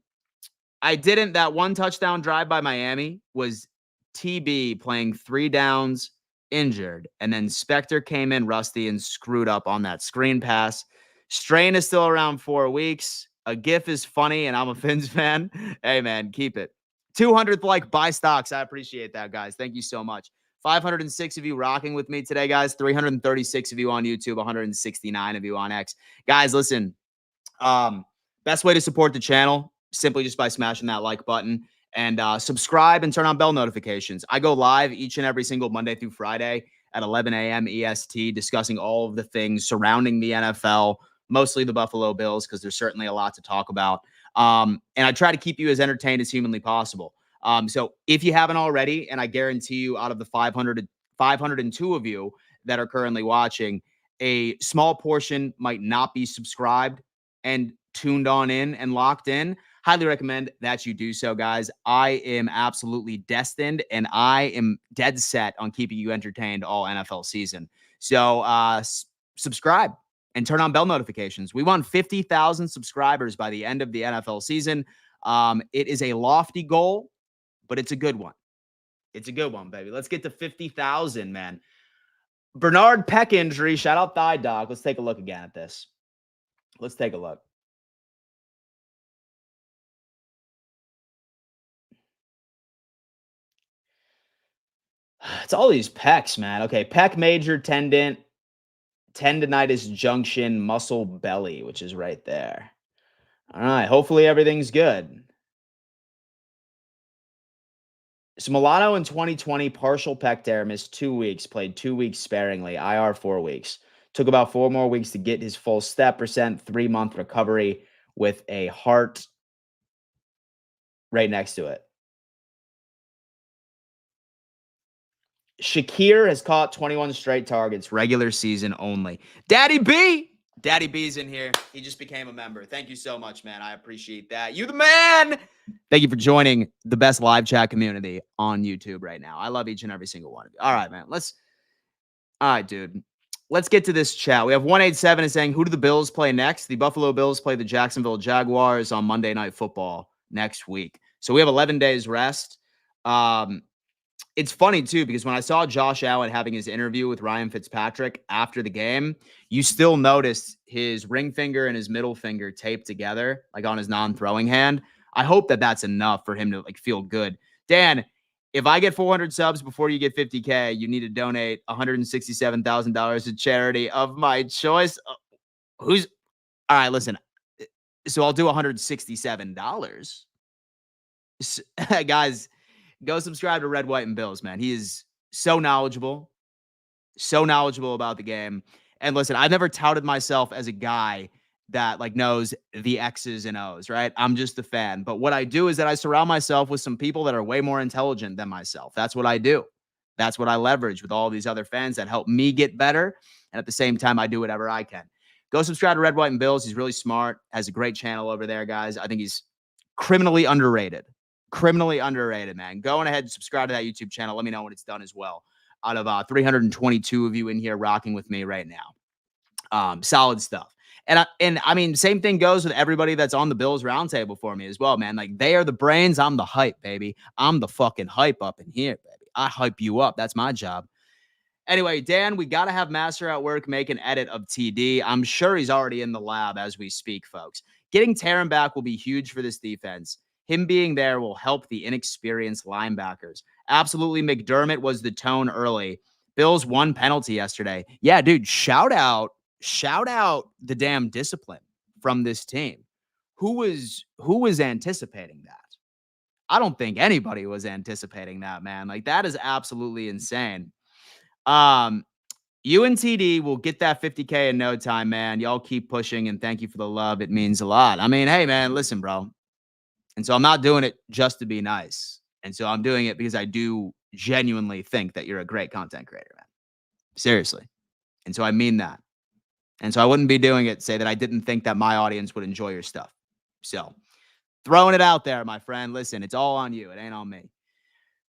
I didn't. That one touchdown drive by Miami was TB playing 3 downs, injured. And then Spectre came in rusty and screwed up on that screen pass. Strain is still around 4 weeks. A GIF is funny, and I'm a Phins fan. Hey, man, keep it. 200th like buy stocks. I appreciate that, guys. Thank you so much. 506 of you rocking with me today, guys. 336 of you on YouTube. 169 of you on X. Guys, listen. Best way to support the channel, simply just by smashing that like button and subscribe and turn on bell notifications. I go live each and every single Monday through Friday at 11 a.m. EST, discussing all of the things surrounding the NFL, mostly the Buffalo Bills, because there's certainly a lot to talk about. And I try to keep you as entertained as humanly possible. So if you haven't already, and I guarantee you out of the 502 of you that are currently watching, a small portion might not be subscribed and tuned on in and locked in. Highly recommend that you do so, guys. I am absolutely destined and I am dead set on keeping you entertained all NFL season. So subscribe and turn on bell notifications. We want 50,000 subscribers by the end of the NFL season. It is a lofty goal, but it's a good one. It's a good one, baby. Let's get to 50,000, man. Bernard Peck injury. Shout out Thigh Dog. Let's take a look again at this. Let's take a look. It's all these pecs, man. Okay, pec major tendon, tendonitis junction, muscle belly, which is right there. All right, hopefully everything's good. So Milano in 2020, partial pec tear, missed 2 weeks, played 2 weeks sparingly, IR 4 weeks. Took about 4 more weeks to get his full step percent, 3-month recovery with a heart right next to it. Shakir has caught 21 straight targets, regular season only. Daddy B's in here. He just became a member. Thank you so much, man. I appreciate that. You the man. Thank you for joining the best live chat community on YouTube right now. I love each and every single one of you. All right, man. All right, dude. Let's get to this chat. We have 187 is saying, who do the Bills play next? The Buffalo Bills play the Jacksonville Jaguars on Monday Night Football next week. So we have 11 days rest. It's funny, too, because when I saw Josh Allen having his interview with Ryan Fitzpatrick after the game, you still noticed his ring finger and his middle finger taped together, like on his non-throwing hand. I hope that that's enough for him to like feel good. Dan, if I get 400 subs before you get 50K, you need to donate $167,000 to charity of my choice. All right, listen. So I'll do $167. Guys, go subscribe to Red, White, and Bills, man. He is so knowledgeable about the game. And listen, I've never touted myself as a guy that like knows the X's and O's, right? I'm just a fan. But what I do is that I surround myself with some people that are way more intelligent than myself. That's what I do. That's what I leverage with all these other fans that help me get better. And at the same time, I do whatever I can. Go subscribe to Red, White, and Bills. He's really smart. Has a great channel over there, guys. I think he's criminally underrated. Criminally underrated, man. Go on ahead and subscribe to that YouTube channel. Let me know when it's done as well. Out of 322 of you in here rocking with me right now. Solid stuff. And I mean, same thing goes with everybody that's on the Bills roundtable for me as well, man. Like, they are the brains. I'm the hype, baby. I'm the fucking hype up in here, baby. I hype you up. That's my job. Anyway, Dan, we got to have Master at work make an edit of TD. I'm sure he's already in the lab as we speak, folks. Getting Taron back will be huge for this defense. Him being there will help the inexperienced linebackers. Absolutely, McDermott was the tone early. Bills won penalty yesterday. Yeah, dude, shout out the damn discipline from this team. Who was anticipating that? I don't think anybody was anticipating that, man. Like, that is absolutely insane. You and TD will get that 50K in no time, man. Y'all keep pushing, and thank you for the love. It means a lot. I mean, hey, man, listen, bro. And so I'm not doing it just to be nice. And so I'm doing it because I do genuinely think that you're a great content creator, man. Seriously. And so I mean that. And so I wouldn't be doing it, say that I didn't think that my audience would enjoy your stuff. So throwing it out there, my friend. Listen, it's all on you. It ain't on me.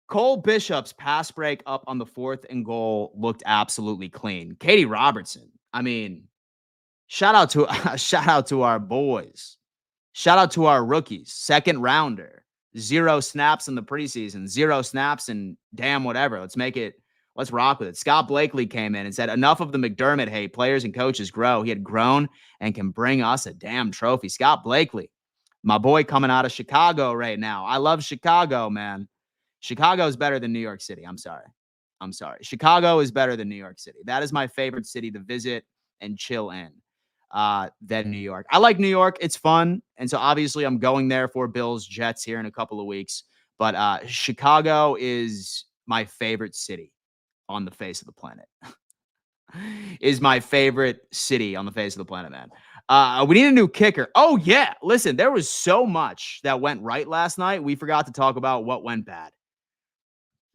Cole Bishop's pass break up on the 4th and goal looked absolutely clean. Katie Robertson. I mean, shout out to our boys. Shout out to our rookies. 2nd rounder. 0 snaps in the preseason. 0 snaps and damn whatever. Let's rock with it. Scott Blakely came in and said, enough of the McDermott hate. Players and coaches grow. He had grown and can bring us a damn trophy. Scott Blakely, my boy coming out of Chicago right now. I love Chicago, man. Chicago is better than New York City. I'm sorry. Chicago is better than New York City. That is my favorite city to visit and chill in than New York. I like New York. It's fun. And so obviously I'm going there for Bills Jets here in a couple of weeks. But Chicago is my favorite city on the face of the planet. Is my favorite city on the face of the planet, man. We need a new kicker. Oh, yeah. Listen, there was so much that went right last night. We forgot to talk about what went bad.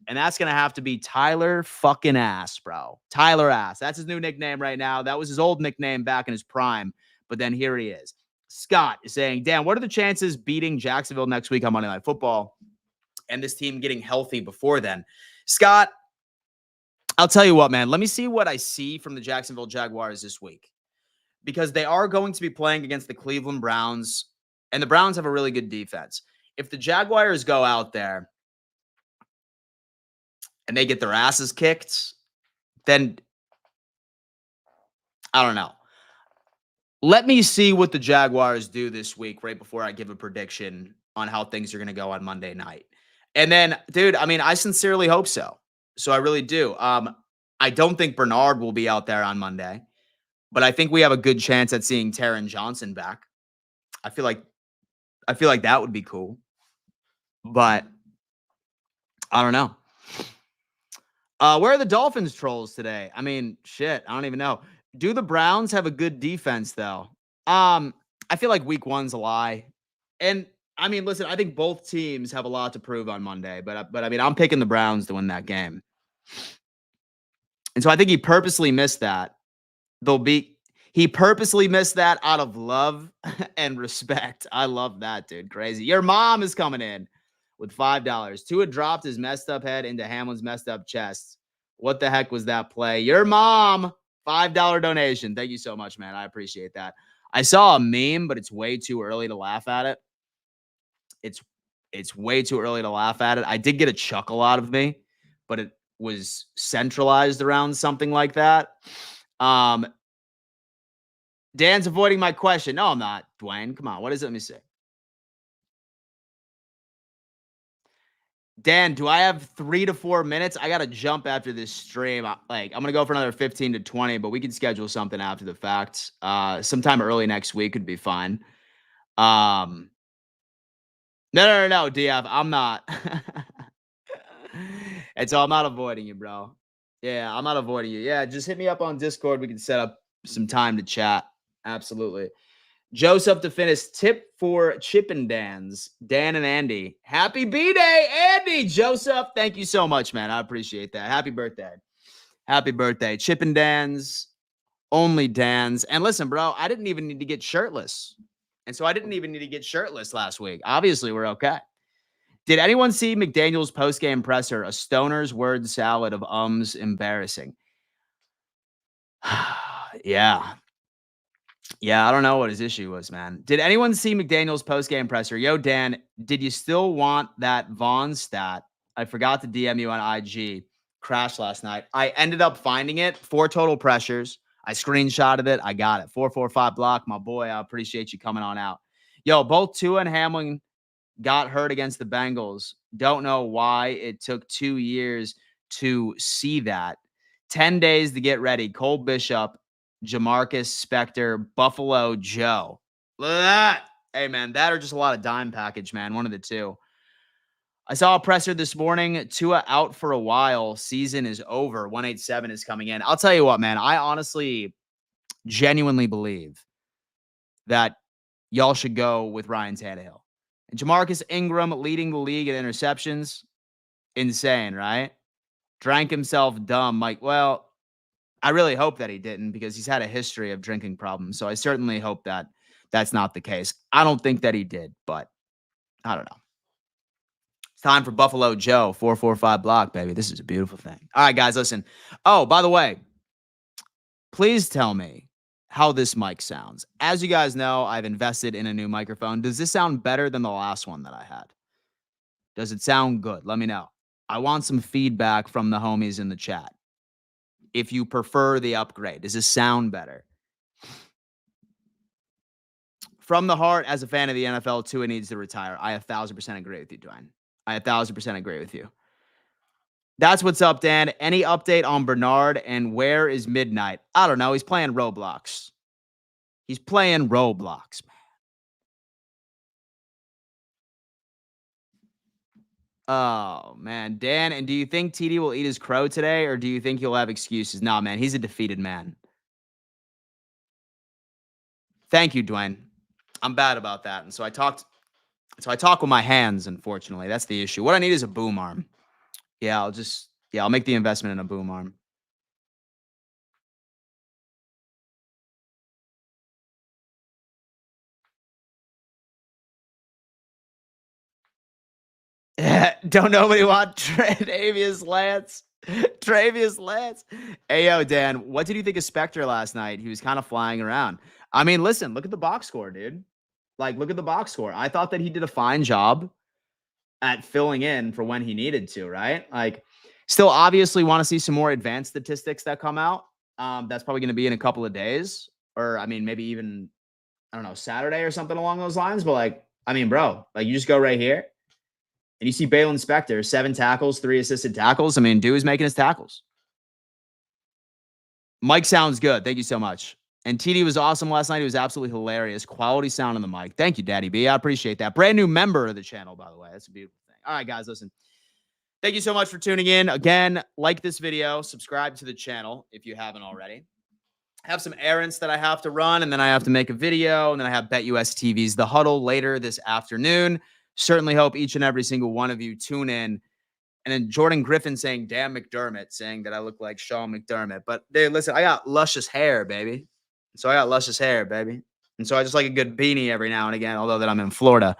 And that's going to have to be Tyler fucking Ass, bro. Tyler Ass. That's his new nickname right now. That was his old nickname back in his prime. But then here he is. Scott is saying, Dan, what are the chances beating Jacksonville next week on Monday Night Football and this team getting healthy before then? Scott, I'll tell you what, man. Let me see what I see from the Jacksonville Jaguars this week. Because they are going to be playing against the Cleveland Browns. And the Browns have a really good defense. If the Jaguars go out there and they get their asses kicked, then I don't know. Let me see what the Jaguars do this week right before I give a prediction on how things are going to go on Monday night. And then, dude, I mean, I sincerely hope so. So I really do. I don't think Bernard will be out there on Monday, but I think we have a good chance at seeing Taron Johnson back. I feel like that would be cool, but I don't know. Where are the Dolphins trolls today? I mean, shit, I don't even know. Do the Browns have a good defense, though? I feel like week 1's a lie. And, I mean, listen, I think both teams have a lot to prove on Monday. But I mean, I'm picking the Browns to win that game. And so I think he purposely missed that. He purposely missed that out of love and respect. I love that, dude. Crazy. Your mom is coming in with $5. Tua dropped his messed up head into Hamlin's messed up chest. What the heck was that play? Your mom, $5 donation. Thank you so much, man. I appreciate that. I saw a meme, but it's way too early to laugh at it. It's way too early to laugh at it. I did get a chuckle out of me, but it was centralized around something like that. Dan's avoiding my question. No, I'm not, Dwayne. Come on. What is it? Let me see. Dan, do I have 3 to 4 minutes? I got to jump after this stream. I'm going to go for another 15 to 20, but we can schedule something after the fact. Sometime early next week could be fine. No, DF. I'm not. And so I'm not avoiding you, bro. Yeah, I'm not avoiding you. Yeah, just hit me up on Discord. We can set up some time to chat. Absolutely. Joseph to finish. Tip for Chippendans, Dan and Andy. Happy B-Day, Andy. Joseph, thank you so much, man. I appreciate that. Happy birthday. Happy birthday. Chippendans, only Dans. And listen, bro, I didn't even need to get shirtless. And so I didn't even need to get shirtless last week. Obviously, we're okay. Did anyone see McDaniel's post-game presser? A stoner's word salad of embarrassing. Yeah. Yeah, I don't know what his issue was, man. Did anyone see McDaniel's post-game presser? Yo, Dan, did you still want that Vaughn stat? I forgot to DM you on IG. Crashed last night. I ended up finding it. 4 total pressures. I screenshotted it. I got it. 445 block. My boy, I appreciate you coming on out. Yo, both Tua and Hamlin got hurt against the Bengals. Don't know why it took 2 years to see that. 10 days to get ready. Cole Bishop, Jamarcus Spector, Buffalo Joe. Look at that. Hey, man, that or just a lot of dime package, man. One of the two. I saw a presser this morning. Tua out for a while. Season is over. 187 is coming in. I'll tell you what, man. I honestly, genuinely believe that y'all should go with Ryan Tannehill. And Jamarcus Ingram leading the league in interceptions. Insane, right? Drank himself dumb. Like, well, I really hope that he didn't because he's had a history of drinking problems. So I certainly hope that that's not the case. I don't think that he did, but I don't know. It's time for Buffalo Joe, 445 block, baby. This is a beautiful thing. All right, guys, listen. Oh, by the way, please tell me how this mic sounds. As you guys know, I've invested in a new microphone. Does this sound better than the last one that I had? Does it sound good? Let me know. I want some feedback from the homies in the chat. If you prefer the upgrade, does this sound better? From the heart, as a fan of the NFL, Tua needs to retire. I 1,000% agree with you, Dwayne. I 1,000% agree with you. That's what's up, Dan. Any update on Bernard and where is Midnight? I don't know. He's playing Roblox. He's playing Roblox, man. Oh, man. Dan, and do you think TD will eat his crow today, or do you think he'll have excuses? Nah, man. He's a defeated man. Thank you, Dwayne. I'm bad about that. And so I talk with my hands, unfortunately. That's the issue. What I need is a boom arm. Yeah, I'll make the investment in a boom arm. Don't nobody want Travius Lance? Travius Lance. Hey, yo, Dan, what did you think of Spector last night? He was kind of flying around. I mean, listen, look at the box score, dude. Like, look at the box score. I thought that he did a fine job at filling in for when he needed to, right? Like, still obviously want to see some more advanced statistics that come out. That's probably going to be in a couple of days, or I mean, maybe even, I don't know, Saturday or something along those lines. But like, I mean, bro, like you just go right here and you see Balin Spector, 7 tackles, 3 assisted tackles. I mean, dude is making his tackles. Mike sounds good. Thank you so much. And TD was awesome last night. He was absolutely hilarious. Quality sound on the mic. Thank you, Daddy B. I appreciate that. Brand new member of the channel, by the way. That's a beautiful thing. All right, guys, listen. Thank you so much for tuning in. Again, like this video, subscribe to the channel if you haven't already. I have some errands that I have to run, and then I have to make a video, and then I have BetUS TV's The Huddle later this afternoon. Certainly hope each and every single one of you tune in. And then Jordan Griffin saying, damn McDermott, saying that I look like Sean McDermott. But dude, listen, I got luscious hair, baby. So I got luscious hair, baby. And so I just like a good beanie every now and again, although that I'm in Florida.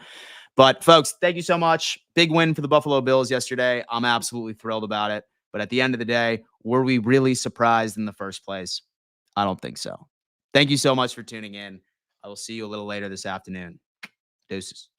But folks, thank you so much. Big win for the Buffalo Bills yesterday. I'm absolutely thrilled about it. But at the end of the day, were we really surprised in the first place? I don't think so. Thank you so much for tuning in. I will see you a little later this afternoon. Deuces.